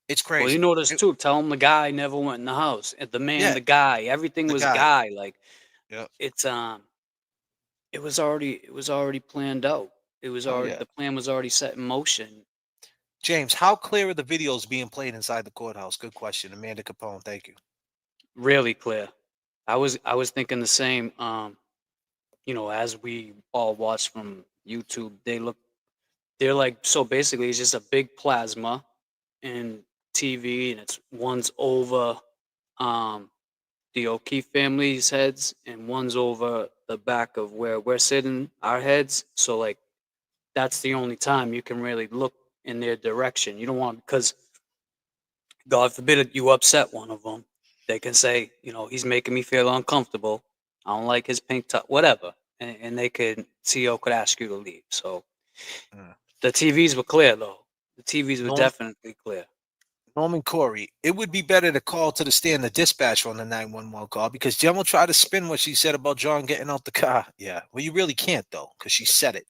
it's crazy. Well, you notice too. Tell him the guy never went in the house. And the man, Yeah, the guy, everything the was guy. guy. Like Yeah. it's it was already planned out. It was Oh, already yeah. the plan was already set in motion. James, how clear are the videos being played inside the courthouse? Good question. Amanda Capone, thank you. Really clear. I was thinking the same. As we all watch from YouTube, they're like, so basically it's just a big plasma and TV, and one's over the O'Keefe family's heads, and one's over the back of where we're sitting, our heads. So like that's the only time you can really look in their direction. You don't want, because God forbid you upset one of them. They can say, he's making me feel uncomfortable. I don't like his pink top, whatever. And CEO could ask you to leave. So the TVs were clear, though. The TVs were definitely clear. Norman Corey, it would be better to call to the stand the dispatch on the 911 call, because Jen will try to spin what she said about John getting out the car. Yeah. Well, you really can't, though, because she said it.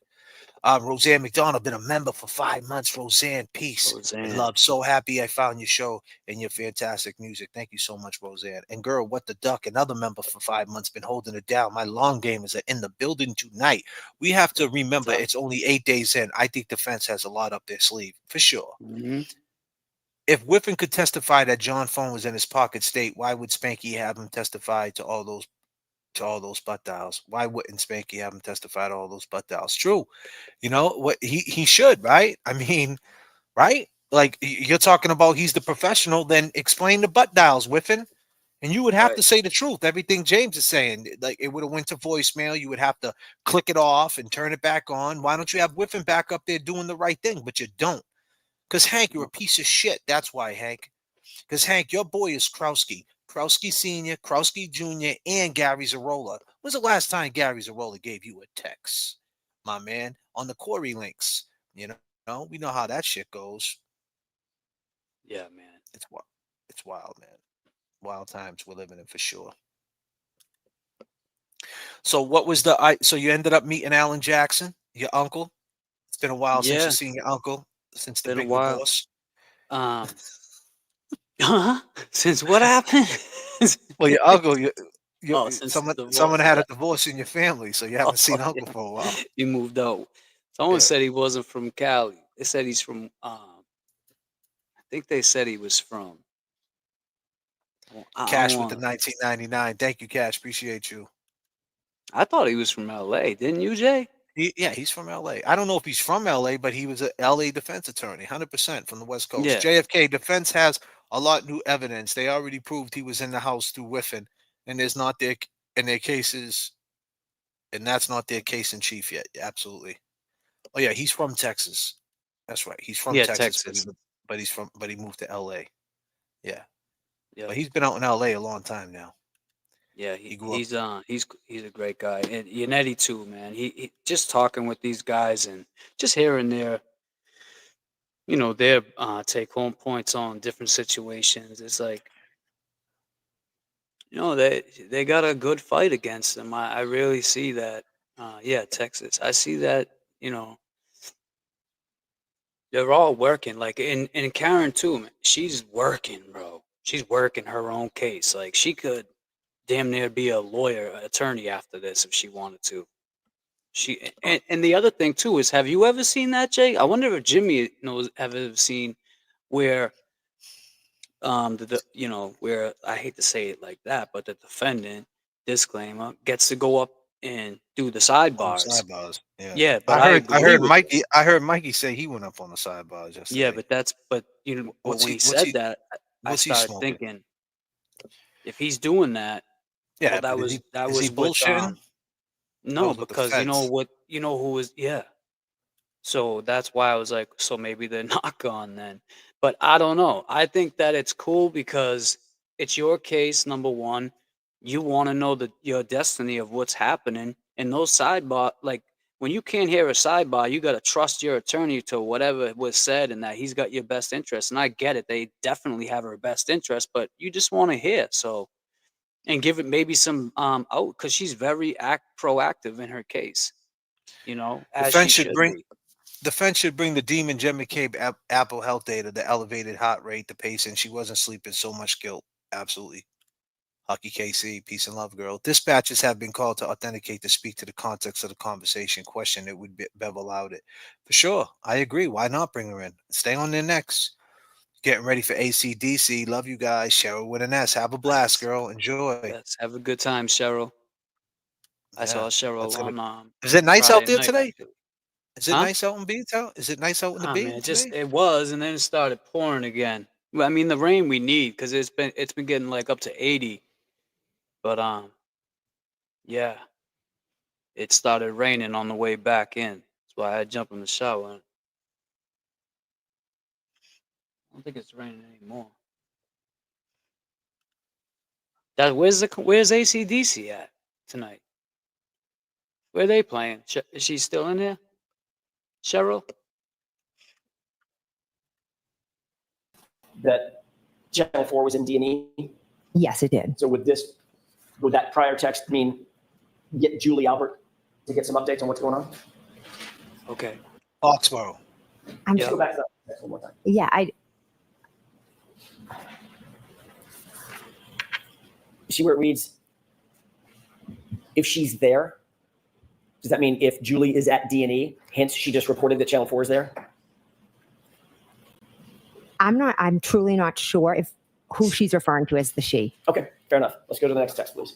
Roseanne McDonald, been a member for 5 months. Roseanne, peace and love. So happy I found your show and your fantastic music. Thank you so much, Roseanne. And girl, what the duck, another member for 5 months, been holding it down. My long gamers are in the building tonight. We have to remember it's only 8 days in. I think defense has a lot up their sleeve for sure. If Whiffen could testify that John phone was in his pocket state, why would Spanky have him testify to all those butt dials? Why wouldn't Spanky have him testify to all those butt dials? True. You know what, he should, right? I mean, right? Like you're talking about he's the professional, then explain the butt dials, Whiffen. And you would have to say the truth. Everything James is saying, like it would have went to voicemail. You would have to click it off and turn it back on. Why don't you have Whiffen back up there doing the right thing? But you don't. Because Hank, you're a piece of shit. That's why, Hank. Because Hank, your boy is Krowski. Krowski Sr., Krowski Jr., and Gary Zarola. When's the last time Gary Zarola gave you a text, my man? On the Corey links. You know, we know how that shit goes. Yeah, man. It's wild, man. Wild times we're living in for sure. So what was so you ended up meeting Alan Jackson, your uncle? It's been a while since you've seen your uncle, since the big divorce. Since what happened? Well, your uncle, since someone had a divorce in your family, so you haven't seen uncle for a while. He moved out. Someone said he wasn't from Cali. They said he's from I think they said he was from Cash with the 1999. Thank you, Cash. Appreciate you. I thought he was from LA, didn't you, Jay? He's from LA. I don't know if he's from LA, but he was a LA defense attorney, 100% from the West Coast. Yeah. JFK defense has a lot new evidence. They already proved he was in the house through Whiffen, and there's not their in their cases, and that's not their case in chief yet. Absolutely. Oh yeah, he's from Texas. That's right. He's from Texas. But he moved to LA. Yeah. But he's been out in LA a long time now. Yeah, he's a great guy, and Yannetti too, man. He just talking with these guys and just hearing their take home points on different situations. It's like, they got a good fight against them. I really see that. Texas. I see that. They're all working. Like and Karen too, man. She's working, bro. She's working her own case. Like she could damn near be a attorney after this if she wanted to. And the other thing too is, have you ever seen that, Jay? I wonder if Jimmy ever seen where where, I hate to say it like that, but the defendant, disclaimer, gets to go up and do the sidebars. Yeah, but I heard Mikey say he went up on the sidebars yesterday. Yeah, but when he said that, I started thinking, if he's doing that, yeah, well, that was bullshitting. No, because you know who was So that's why I was like, so maybe they're not gone then. But I don't know. I think that it's cool because it's your case, number one. You want to know your destiny of what's happening. And those sidebar, like when you can't hear a sidebar, you got to trust your attorney to whatever was said and that he's got your best interest. And I get it. They definitely have her best interest, but you just want to hear. So, and give it maybe some out, because she's very proactive in her case, as she should be. Defense should bring the demon Jen McCabe Apple Health data, the elevated heart rate, the pacing. She wasn't sleeping, so much guilt. Absolutely. Hockey KC, peace and love, girl. Dispatches have been called to authenticate to speak to the context of the conversation. Question it would Bev allowed it. For sure. I agree. Why not bring her in? Stay on their necks. Getting ready for ACDC. Love you guys. Cheryl with an S. Have a blast, girl. Enjoy. Yes, have a good time, Cheryl. I saw Cheryl on Is it nice Friday out there night, today? actually. Is it nice out in Beantown? Is it nice out in the Bean? Man, it was, and then it started pouring again. Well, I mean, the rain we need, because it's been getting like up to 80. But yeah, it started raining on the way back in. That's why I had to jump in the shower. I don't think it's raining anymore. Where's ACDC at tonight? Where are they playing? Is she still in here? Cheryl? That Channel 4 was in D&E? Yes, it did. So would that prior text mean get Julie Albert to get some updates on what's going on? Okay. Foxborough. Let's go back to that text one more time. Yeah, You see where it reads, if she's there? Does that mean if Julie is at D&E, hence she just reported that Channel 4 is there? I'm truly not sure if who she's referring to as the she. Okay, fair enough. Let's go to the next text, please.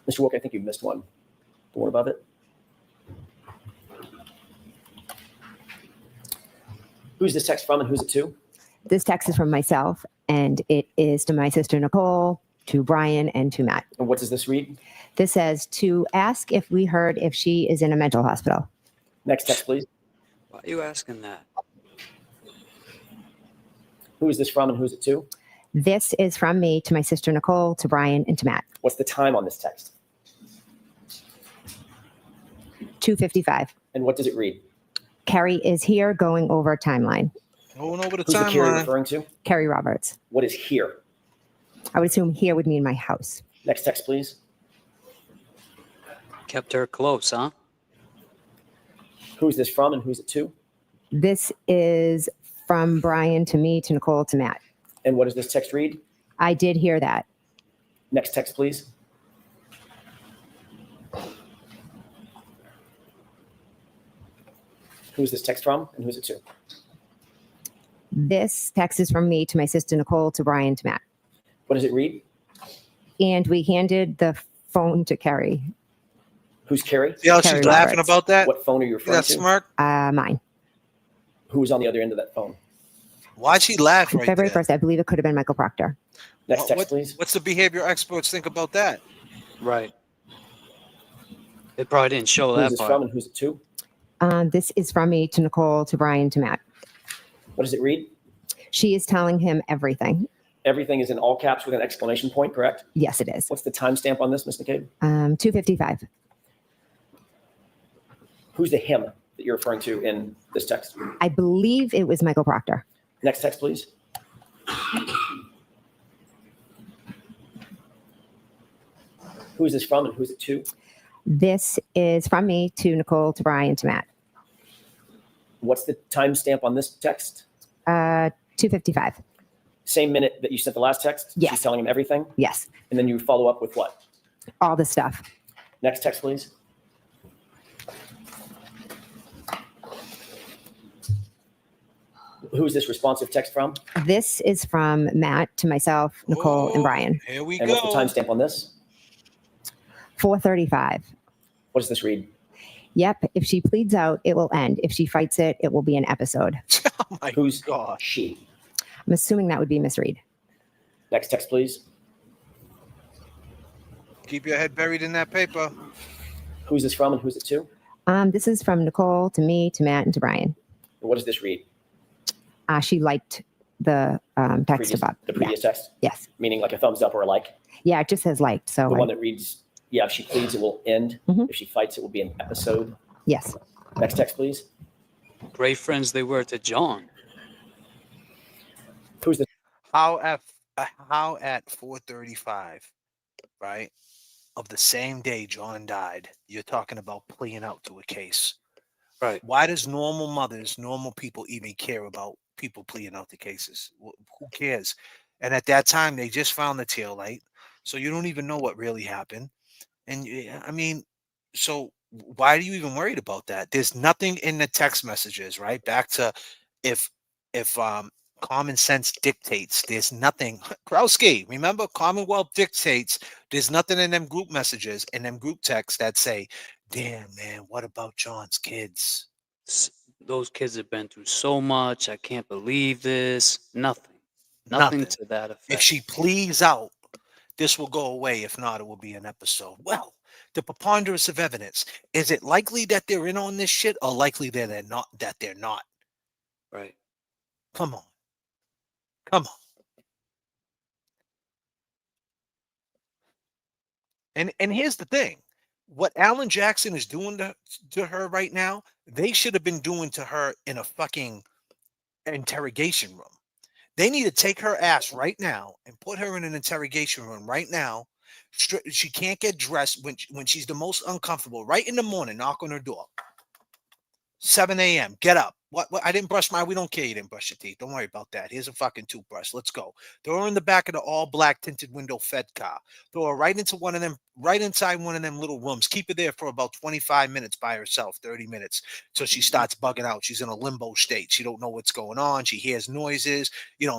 Mr. Wilk, I think you missed one. The one above it. Who's this text from and who's it to? This text is from myself, and it is to my sister Nicole, to Brian, and to Matt. And what does this read? This says to ask if we heard if she is in a mental hospital. Next text, please. Why are you asking that? Who is this from and who's it to? This is from me to my sister Nicole, to Brian, and to Matt. What's the time on this text? 2:55. And what does it read? Kerry is here going over timeline. Going over the Who's the Kerry timeline. referring to? Kerry Roberts. What is here? I would assume here would mean my house. Next text, please. Kept her close, huh? Who's this from and who's it to? This is from Brian to me, to Nicole, to Matt. And what does this text read? I did hear that. Next text, please. Who's this text from and who's it to? This text is from me to my sister Nicole, to Brian, to Matt. What does it read? And we handed the phone to Kerry. Who's Kerry? See how Kerry she's laughing Roberts. about that? What phone are you See referring that to? smirk? Mine. Who was on the other end of that phone? Why'd she laugh right February there? 1st, I believe it could have been Michael Proctor. Next text, please. What's the behavior experts think about that? Right. They probably didn't show Who's that this part. from and who's it to? This is from me to Nicole, to Brian, to Matt. What does it read? She is telling him everything. Everything is in all caps with an exclamation point, correct? Yes, it is. What's the timestamp on this, Ms. McCabe? 2:55. Who's the him that you're referring to in this text? I believe it was Michael Proctor. Next text, please. Who is this from and who's it to? This is from me to Nicole, to Brian, to Matt. What's the timestamp on this text? 2:55. Same minute that you sent the last text? Yes. She's telling him everything? Yes. And then you follow up with what? All the stuff. Next text, please. Who's this responsive text from? This is from Matt to myself, Nicole, and Brian. Here we And go. what's the timestamp on this? 4:35. What does this read? Yep. If she pleads out, it will end. If she fights it, it will be an episode. Oh my Who's gosh. she? I'm assuming that would be Miss Reed. Next text, please. Keep your head buried in that paper. Who's this from and who's it to? This is from Nicole to me, to Matt, and to Brian. And what does this read? She liked the text about the previous text? Yes. Meaning like a thumbs up or a like? Yeah, it just says liked. So The one that reads, yeah, if she pleads, it will end. Mhm. If she fights, it will be an episode. yes. Next text, please. Great friends they were to John. Who's the How at 4:35, right, of the same day John died, you're talking about pleading out to a case. Right. Why does normal mothers, normal people even care about people pleading out the cases? Who cares? And at that time, they just found the tail light, so you don't even know what really happened. And I mean, so why are you even worried about that? There's nothing in the text messages, right? Back to if common sense dictates, there's nothing. Krowski, remember, commonwealth dictates. There's nothing in them group messages and them group texts that say, damn man, what about John's kids? Those kids have been through so much. I can't believe this. Nothing to that effect. If she pleads out, this will go away. If not, it will be an episode. Well, the preponderance of evidence. Is it likely that they're in on this shit, or likely that they're not? Right. Come on. Come on. And here's the thing. What Alan Jackson is doing to her right now, they should have been doing to her in a fucking interrogation room. They need to take her ass right now and put her in an interrogation room right now. She can't get dressed when she's the most uncomfortable. Right in the morning, knock on her door. 7 a.m. Get up. What? I didn't brush my. We don't care. You didn't brush your teeth. Don't worry about that. Here's a fucking toothbrush. Let's go. Throw her in the back of the all black tinted window Fed car. Throw her right into one of them. Right inside one of them little rooms. Keep her there for about 25 minutes by herself. 30 minutes till she starts bugging out. She's in a limbo state. She don't know what's going on. She hears noises.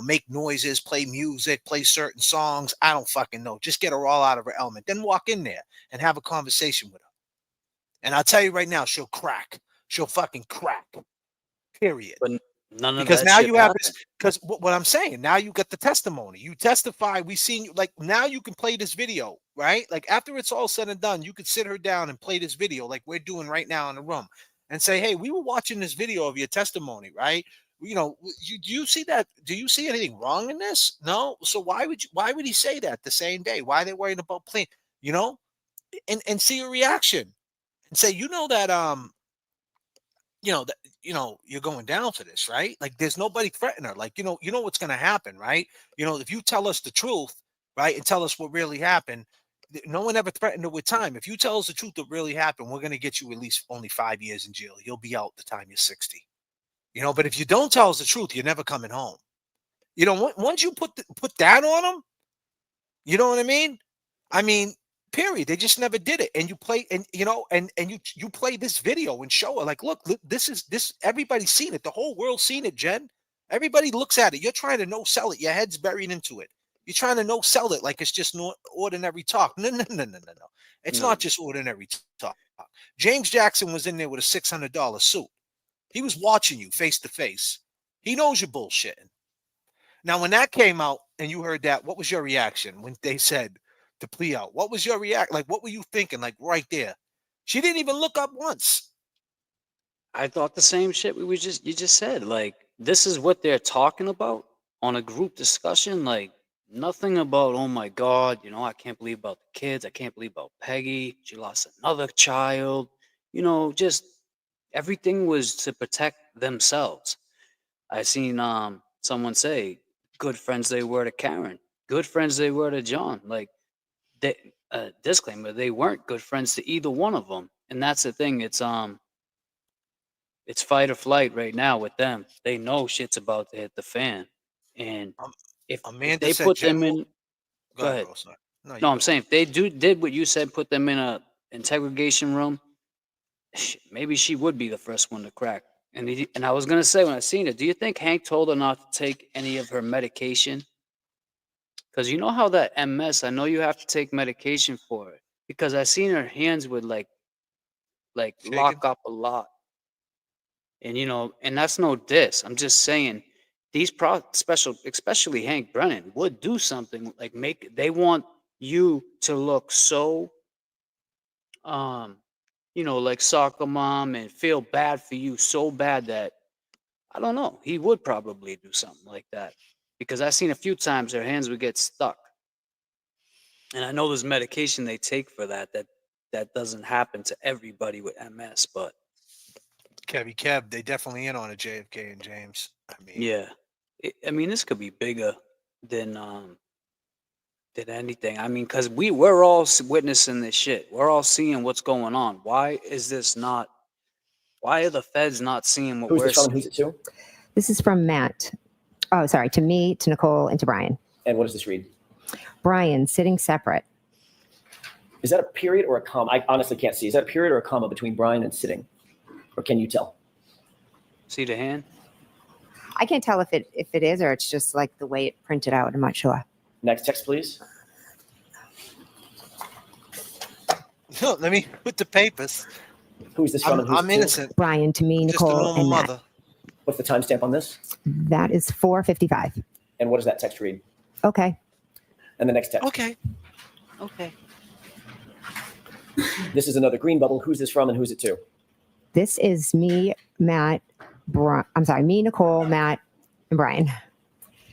Make noises. Play music. Play certain songs. I don't fucking know. Just get her all out of her element. Then walk in there and have a conversation with her. And I'll tell you right now, she'll crack. She'll fucking crack. Period. But none of because that now shit you have happened. this. Because what I'm saying, now you get the testimony. You testify. We seen you. Like now you can play this video, right? Like after it's all said and done, you could sit her down and play this video, like we're doing right now in the room, and say, "Hey, we were watching this video of your testimony, right? Do you see that? Do you see anything wrong in this? No. So why would he say that the same day? Why are they worrying about playing? And see your reaction." And say, you're going down for this, right? Like there's nobody threatening her. Like, you know what's going to happen, right? If you tell us the truth, right, and tell us what really happened, no one ever threatened her with time. If you tell us the truth that really happened, we're going to get you at least only 5 years in jail. You'll be out the time you're 60. But if you don't tell us the truth, you're never coming home. Once you put that on them, you know what I mean? Period. They just never did it. And you play and you play this video and show her like, look, this everybody's seen it. The whole world's seen it, Jen. Everybody looks at it. You're trying to no sell it. Your head's buried into it. You're trying to no sell it like it's just no ordinary talk. No. It's not just ordinary talk. James Jackson was in there with a $600 suit. He was watching you face to face. He knows you're bullshitting. Now, when that came out and you heard that, what was your reaction when they said the plea out? What was your reaction? Like, what were you thinking? Like right there, she didn't even look up once. I thought the same shit you just said. Like, this is what they're talking about on a group discussion. Like, nothing about, oh my God, I can't believe about the kids. I can't believe about Peggy. She lost another child. Just everything was to protect themselves. I seen someone say, good friends they were to Karen. Good friends they were to John. Like, disclaimer, they weren't good friends to either one of them. And that's the thing. It's fight or flight right now with them. They know shit's about to hit the fan. And if they put them in, go ahead. No, I'm saying if they did what you said, put them in a interrogation room, maybe she would be the first one to crack. And I was gonna say, when I seen it, do you think Hank told her not to take any of her medication? Because you know how that MS, I know you have to take medication for it. Because I seen her hands would like lock up a lot. And and that's no diss. I'm just saying these especially Hank Brennan, would do something like they want you to look so like soccer mom and feel bad for you so bad that I don't know, he would probably do something like that. Because I've seen a few times their hands would get stuck. And I know there's medication they take for that doesn't happen to everybody with MS, but Kev, they definitely in on it, J.F.K. and James. Yeah. This could be bigger than anything. Because we're all witnessing this shit. We're all seeing what's going on. Why are the feds not seeing what we're seeing? Who's it to? This is from Matt. Oh, sorry, to me, to Nicole, and to Brian. And what does this read? Brian, sitting separate. Is that a period or a comma? I honestly can't see. Is that a period or a comma between Brian and sitting? Or can you tell? See the hand? I can't tell if it is or it's just like the way it printed out. I'm not sure. Next text, please. Let me put the papers. Who's this from? I'm innocent. Brian, to me, Nicole, and Matt. Mother. What's the timestamp on this? That is 4:55. And what does that text read? Okay. And the next text. Okay. This is another green bubble. Who's this from and who's it to? This is me, Matt. Me, Nicole, Matt, and Brian.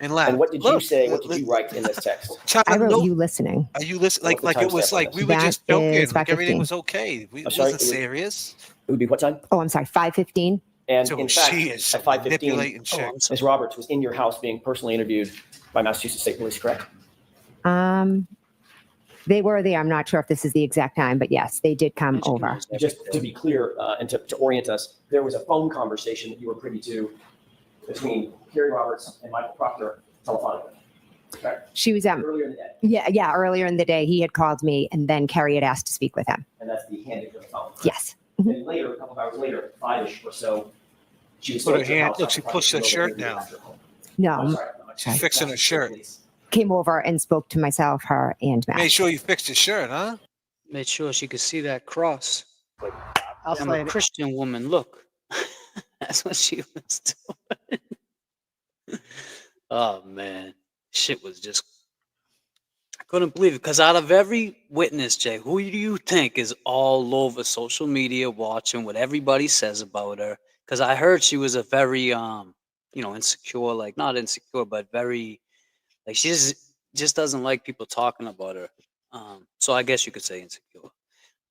And what did you say? What did you write in this text? I wrote you listening. Are you listening? Like it was like we were just joking. Like everything was okay. We wasn't serious. It would be what time? Oh, I'm sorry. 5:15. And So in fact, she is at 5:15, manipulating chicks. Ms. Roberts was in your house being personally interviewed by Massachusetts State Police, correct? They were there. I'm not sure if this is the exact time, but yes, they did come over. Just to be clear and to orient us, there was a phone conversation that you were privy to between Kerry Roberts and Michael Proctor telephonically. Correct? She was Earlier in the day. Yeah, earlier in the day, he had called me, and then Kerry had asked to speak with him. And that's the handing of the phone. Yes. Then later, a couple of hours later, 5-ish or so, she was Put her at your hand. house Look, she after pushed her Proctor shirt drove over down. after home. No, She's fixing her shirt. came over and spoke to myself, her, and Matt. Made sure you fixed your shirt, huh? Made sure she could see that cross. I'll I'm say a it. Christian woman. Look, that's what she was doing. Oh man, shit was just. I couldn't believe it because out of every witness, Jay, who do you think is all over social media watching what everybody says about her? Because I heard she was a very, insecure, like not insecure, but very, like she just doesn't like people talking about her. So I guess you could say insecure.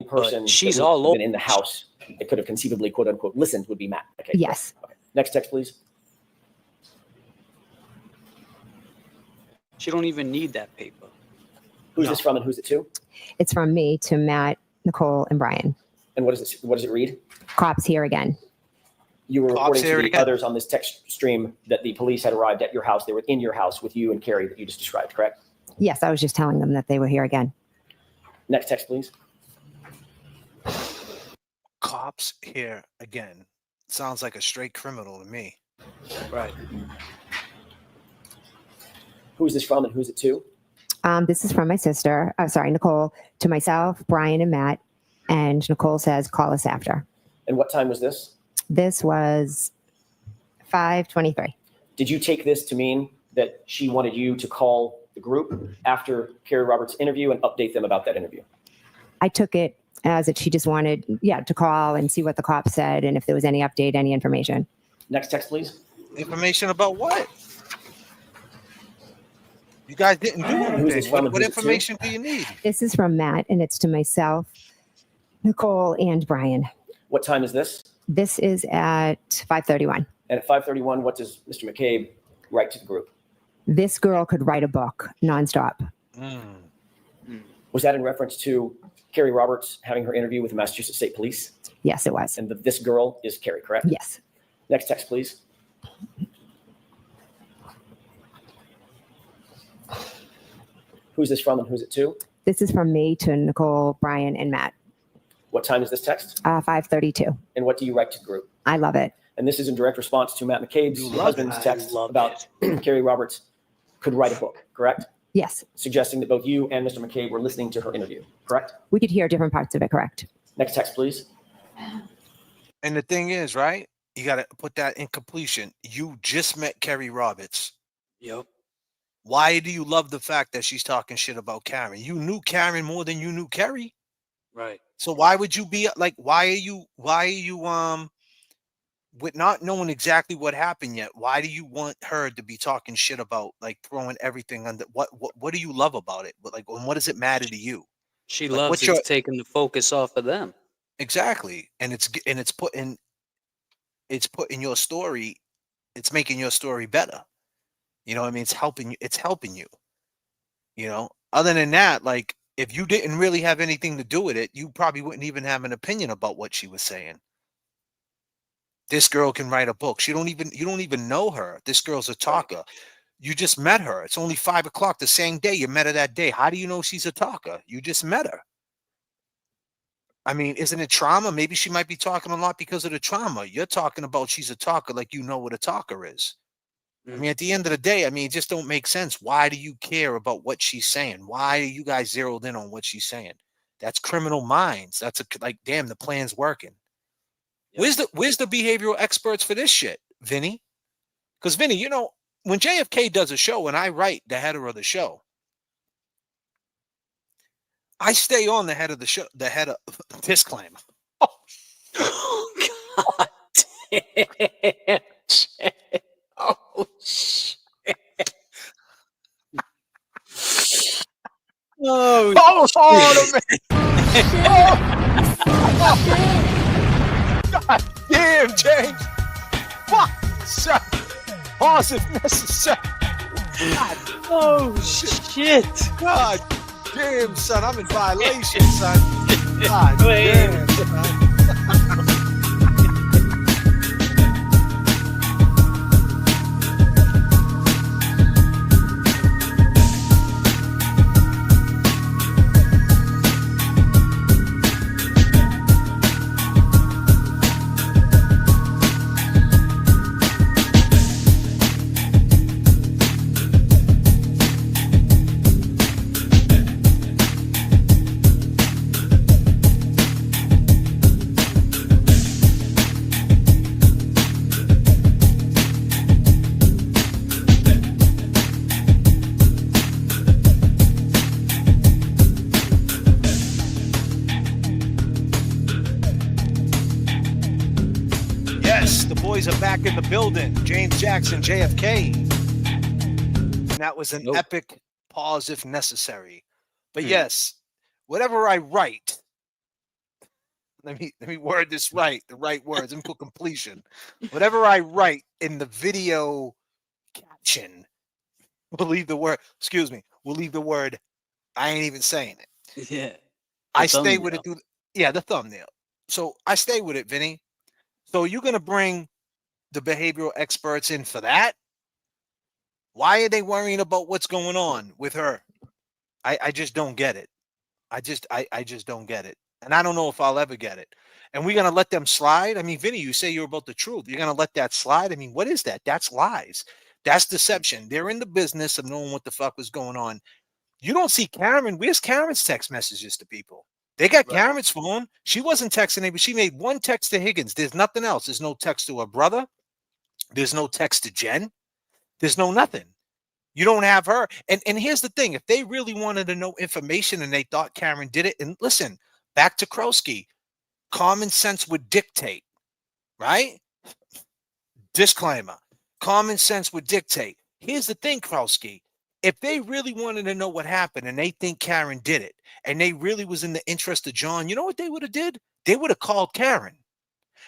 Person But she's that would all have over. been in the house that could have conceivably, quote unquote, listened would be Matt. Okay. Yes. Okay. Next text, please. She don't even need that paper. Who's this from and who's it to? It's from me to Matt, Nicole, and Brian. And what does it read? Cops here again. You were Cops reporting here to the again. others on this text stream that the police had arrived at your house. They were in your house with you and Kerry that you just described, correct? Yes, I was just telling them that they were here again. Next text, please. Cops here again. Sounds like a straight criminal to me. Right. Who's this from and who's it to? This is from my sister. Nicole, to myself, Brian, and Matt. And Nicole says, call us after. And what time was this? This was 5:23. Did you take this to mean that she wanted you to call the group after Kerry Roberts' interview and update them about that interview? I took it as that she just wanted, to call and see what the cops said and if there was any update, any information. Next text, please. Information about what? You guys didn't do Who's this anything. from What and who's it to? information do you need? This is from Matt, and it's to myself, Nicole, and Brian. What time is this? This is at 5:31. And at 5:31, what does Mr. McCabe write to the group? This girl could write a book nonstop. Was that in reference to Kerry Roberts having her interview with the Massachusetts State Police? Yes, it was. And this girl is Kerry, correct? Yes. Next text, please. Who's this from and who's it to? This is from me to Nicole, Brian, and Matt. What time is this text? 5:32. And what do you write to the group? I love it. And this is in direct response to Matt McCabe's You love husband's it. I text love about Kerry Roberts could write a book, correct? Yes. Suggesting that both you and Mr. McCabe were listening to her interview, correct? We could hear different parts of it, correct? Next text, please. And the thing is, right? You got to put that in completion. You just met Kerry Roberts. Yep. Why do you love the fact that she's talking shit about Karen? You knew Karen more than you knew Kerry. Right. So why would you be like, why are you with not knowing exactly what happened yet, why do you want her to be talking shit about, like, throwing everything under what do you love about it? Like, what does it matter to you? She Like, loves what's your- taking the focus off of them. Exactly. And it's putting your story, it's making your story better. You know what I mean? It's helping you. You know, other than that, like, if you didn't really have anything to do with it, you probably wouldn't even have an opinion about what she was saying. This girl can write a book. You don't even know her. This girl's a talker. You just met her. It's only 5 o'clock the same day. You met her that day. How do you know she's a talker? You just met her. I mean, isn't it trauma? Maybe she might be talking a lot because of the trauma. You're talking about she's a talker like you know what a talker is. I mean, at the end of the day, I mean, it just don't make sense. Why do you care about what she's saying? Why are you guys zeroed in on what she's saying? That's criminal minds. That's like, damn, the plan's working. Where's the behavioral experts for this shit, Vinny? Because Vinny, you know, when J.F.K. does a show and I write the header of the show, I stay on the head of the show, the head of disclaimer. Oh, God damn. Oh, shit. Oh, man. God damn, James. pause if necessary. God, oh shit! God damn, son, I'm in violation, son. God damn, son. Yes, the boys are back in the building. James Jackson, J.F.K. And that was an epic pause if necessary. But yes, whatever I write, let me word this right, the right words. Let me put completion. Whatever I write in the video caption, we'll leave the word, excuse me, we'll leave the word, I ain't even saying it. Yeah. I stay with it through, the thumbnail. So I stay with it, Vinny. So you're going to bring the behavioral experts in for that? Why are they worrying about what's going on with her? I just don't get it. I just don't get it. And I don't know if I'll ever get it. And we're going to let them slide? I mean, Vinny, you say you're about the truth. You're going to let that slide? I mean, what is that? That's lies. That's deception. They're in the business of knowing what the fuck was going on. You don't see Karen. Where's Karen's text messages to people? They got Karen's phone. She wasn't texting anybody. She made one text to Higgins. There's nothing else. There's no text to her brother. There's no text to Jen. There's no nothing. You don't have her. And here's the thing. If they really wanted to know information and they thought Karen did it, and listen, back to Krosky, common sense would dictate, right? Disclaimer. Common sense would dictate. Here's the thing, Krosky. If they really wanted to know what happened and they think Karen did it, and they really was in the interest of John, you know what they would have did? They would have called Karen.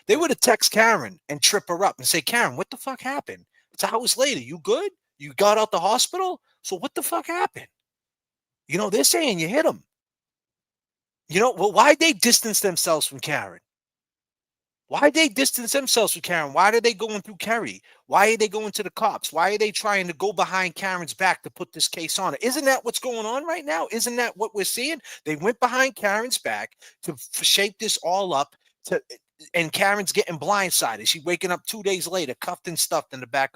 They would have texted Karen and trip her up and say, Karen, what the fuck happened? It's hours later. You good? You got out the hospital? So what the fuck happened? You know, they're saying you hit him. You know, well, why'd they distance themselves from Karen? Why'd they distance themselves from Karen? Why are they going through Kerry? Why are they going to the cops? Why are they trying to go behind Karen's back to put this case on? Isn't that what's going on right now? Isn't that what we're seeing? They went behind Karen's back to shape this all up and Karen's getting blindsided. She's waking up 2 days later, cuffed and stuffed in the back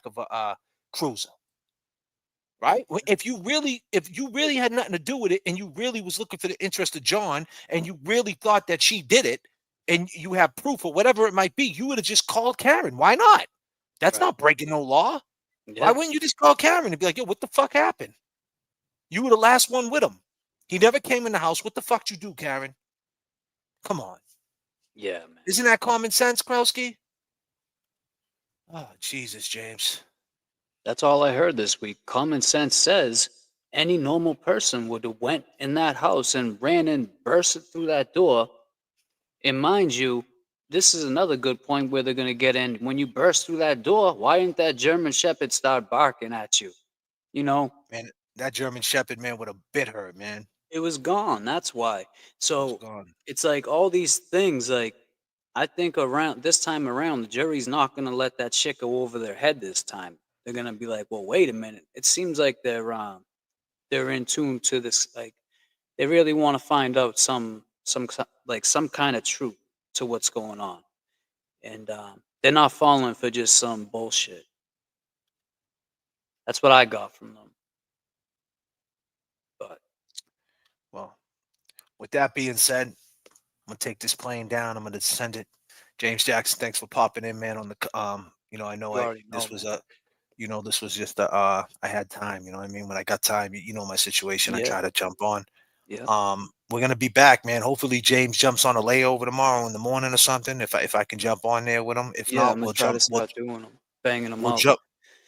of a cruiser. Right? If you really had nothing to do with it, and you really was looking for the interest of John, and you really thought that she did it, and you have proof or whatever it might be, you would have just called Karen. Why not? That's not breaking no law. Yeah. Why wouldn't you just call Karen and be like, yo, what the fuck happened? You were the last one with him. He never came in the house. What the fuck did you do, Karen? Come on. Yeah, man. Isn't that common sense, Krowski? Oh, Jesus, James. That's all I heard this week. Common sense says any normal person would have went in that house and ran and bursted through that door. And mind you, this is another good point where they're going to get in. When you burst through that door, why didn't that German Shepherd start barking at you? You know? Man, that German Shepherd, man, would have bit her, man. It was gone. That's why. So it's like all these things, like, I think around this time around, the jury's not going to let that shit go over their head this time. They're going to be like, well, wait a minute. It seems like they're in tune to this. Like, they really want to find out some kind of truth to what's going on. And they're not falling for just some bullshit. That's what I got from them. But, well, with that being said, I'm going to take this plane down. I'm going to send it. James Jackson, thanks for popping in, man, on the, I know this was just I had time, you know what I mean? When I got time, you know my situation. I try to jump on. Yeah. We're going to be back, man. Hopefully James jumps on a layover tomorrow in the morning or something. If I can jump on there with him. If not, we'll jump. Banging them out.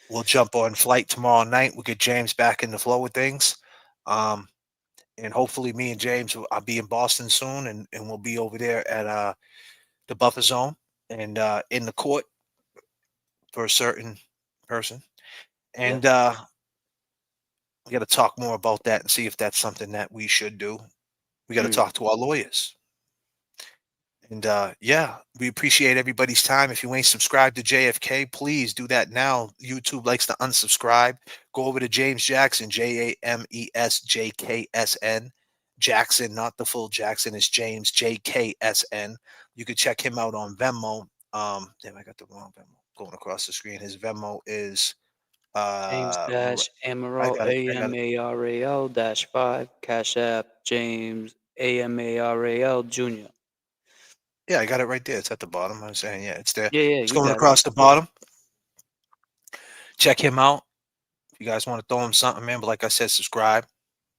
We'll jump on flight tomorrow night. We'll get James back in the flow of things. And hopefully me and James, I'll be in Boston soon, and we'll be over there at the buffer zone and in the court for a certain person. And we got to talk more about that and see if that's something that we should do. We got to talk to our lawyers. And yeah, we appreciate everybody's time. If you ain't subscribed to JFK, please do that now. YouTube likes to unsubscribe. Go over to James Jackson, JamesJKSN. Jackson, not the full Jackson, it's James JKSN. You could check him out on Venmo. Damn, I got the wrong Venmo going across the screen. His Venmo is James-Amaral, AMARAL-5, Cash App, James AMARAL Jr. Yeah, I got it right there. It's at the bottom. I'm saying, yeah, it's there. Yeah, It's going across the bottom. Check him out. If you guys want to throw him something, man. But like I said, subscribe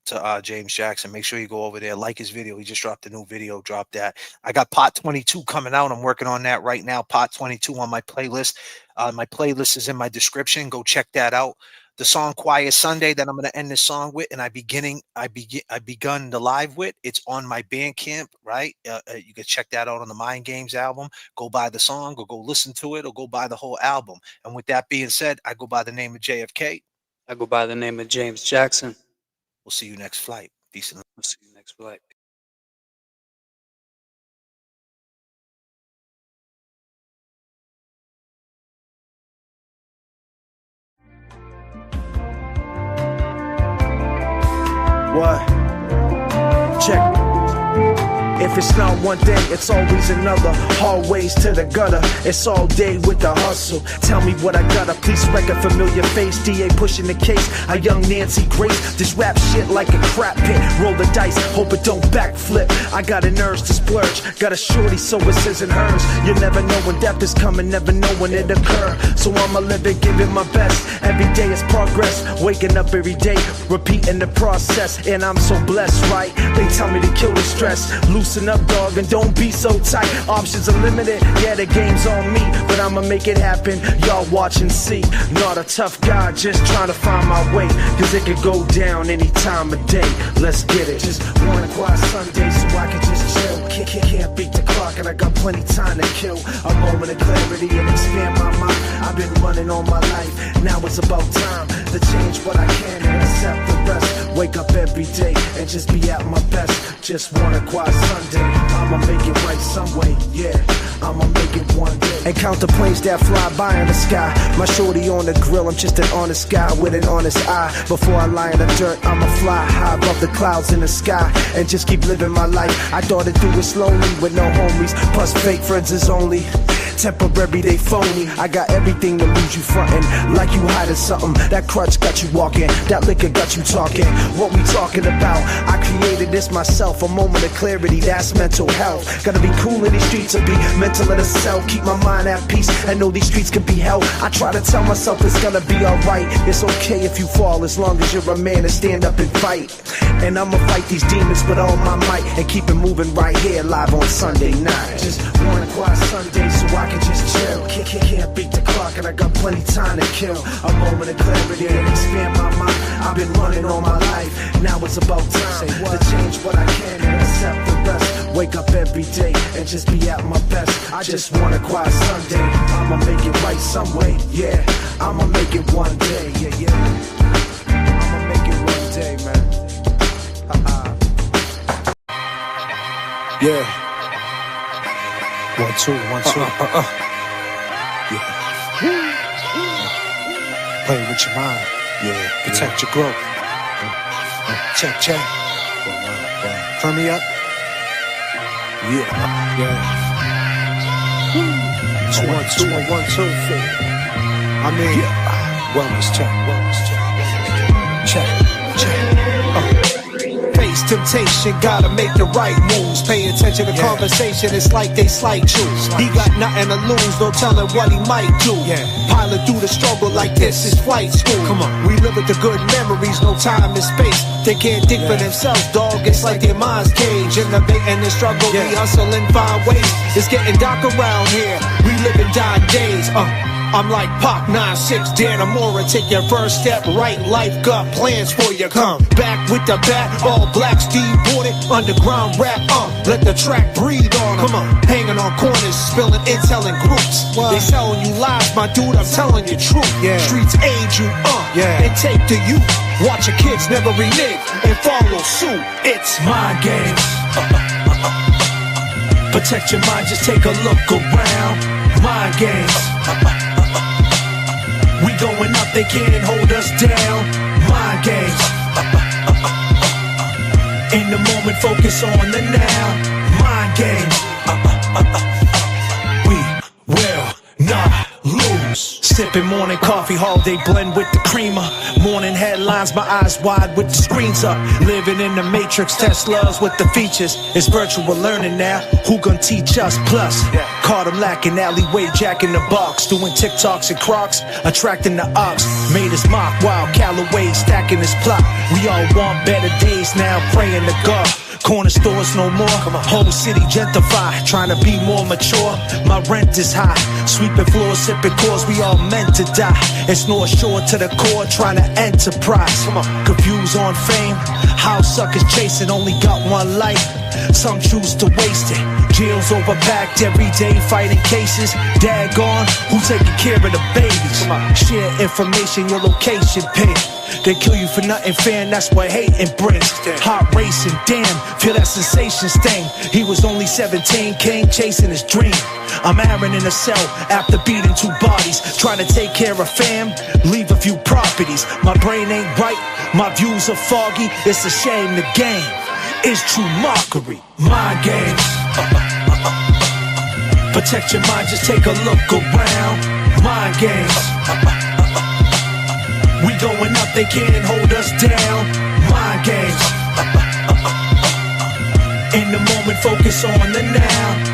to James Jackson. Make sure you go over there, like his video. He just dropped a new video. Drop that. I got Pot 22 coming out. I'm working on that right now. Pot 22 on my playlist. My playlist is in my description. Go check that out. The song Quiet Sunday that I'm going to end this song with, and I begun the live with, it's on my Bandcamp, right? You can check that out on the Mind Games album. Go buy the song or go listen to it or go buy the whole album. And with that being said, I go by the name of JFK. I go by the name of James Jackson. We'll see you next flight. Peace and love. We'll see you next flight. What? Check. If it's not one thing, it's always another. Hallways to the gutter, it's all day with the hustle. Tell me what I gotta, please wreck a familiar face. DA pushing the case, a young Nancy Grace. This rap shit like a crap pit. Roll the dice, hope it don't backflip. I got an urge to splurge, got a shorty so it isn't hers. You never know when death is coming, never know when it occur. So I'ma live it, give it my best. Every day is progress, waking up every day, repeating the process. And I'm so blessed, right? They tell me to kill the stress. Loosen up, dog, and don't be so tight. Options are limited, yeah, the game's on me, but I'ma make it happen. Y'all watch and see. Not a tough guy, just trying to find my way, cause it could go down any time of day. Let's get it. Just one quiet Sunday so I can just chill. Can't beat the clock and I got plenty time to kill. A moment of clarity and expand my mind. I've been running all my life, now it's about time to change what I can and accept the rest. Wake up every day and just be at my best. Just want a quiet Sunday, I'ma make it right some way, yeah, I'ma make it one day. And count the planes that fly by in the sky. My shorty on the grill, I'm just an honest guy with an honest eye. Before I lie in the dirt, I'ma fly high above the clouds in the sky and just keep living my life. I thought it through it slowly with no homies, plus fake friends is only temporary, they phony. I got everything to lose you frontin', like you hiding something. That crutch got you walking, that liquor got you talking. What we talking about? I created this myself, a moment of clarity, that's mental health. Gotta be cool in these streets or be mental in the self. Keep my mind at peace, I know these streets can be hell. I try to tell myself it's gonna be alright. It's okay if you fall, as long as you're a man and stand up and fight. And I'ma fight these demons with all my might and keep it moving right here, live on Sunday night. Just one quiet Sunday so I can just chill. Can't beat the clock and I got plenty time to kill. A moment of clarity and expand my mind. I've been running all my life, now it's about time to change what I can and accept the rest. Wake up every day and just be at my best. I just want a quiet Sunday, I'ma make it right some way, yeah, I'ma make it one day, yeah, yeah, I'ma make it one day, man. Yeah. 1, 2, 1, 2. Yeah. Play with your mind. Yeah. Protect your growth. Check, check. Turn me up. Yeah. Yeah. 1, 2, 1, 2, 4. I mean, wellness check. Wellness check. Check. Check. Face temptation, gotta make the right moves. Pay attention to conversation, it's like they slight you. He got nothing to lose, no telling what he might do. Pilot through the struggle like this is flight school. Come on, we live with the good memories, no time and space. They can't think for themselves, dog, it's like their mind's cage. Innovating the struggle, we hustle and find ways. It's getting dark around here, we live in dying days. I'm like Pop 9-6, Dan Amora. Take your first step right, life got plans for you. Come back with the bat, all black, Steve Boarded, underground rap. Let the track breathe on 'em. Come on, hanging on corners, spilling intel in groups. They selling you lies, my dude, I'm telling you truth. Streets aid you, and take the youth. Watch your kids never renege and follow suit. It's mind games. Protect your mind, just take a look around. Mind games. We going up, they can't hold us down. Mind games. In the moment, focus on the now. Mind games. We will not lose. Sipping morning coffee, holiday blend with the creamer. Morning headlines, my eyes wide with the screens up. Living in the matrix, Teslas with the features. It's virtual learning now. Who gon' teach us? Plus, caught him lacking, alleyway jack in the box. Doing TikToks and Crocs, attracting the ops. Made us mock while Callaway stacking his plot. We all want better days now, praying to God. Corner stores no more, whole city gentrify. Trying to be more mature, my rent is high. Sweeping floors, sipping cores, we all meant to die. It's North Shore to the core, trying to enterprise. Confused on fame, how suckers chasing, only got one life. Some choose to waste it. Jails overpacked every day, fighting cases. Dad gone, who taking care of the babies? Share information, your location pin. They kill you for nothing, fan, that's what hating brings. Heart racing, damn, feel that sensation sting. He was only 17, king chasing his dream. I'm Aaron in a cell after beating 2 bodies. Trying to take care of fam, leave a few properties. My brain ain't right, my views are foggy. It's a shame the game is true mockery. Mind games. Protect your mind, just take a look around. Mind games. We going up, they can't hold us down. Mind games. In the moment, focus on the now.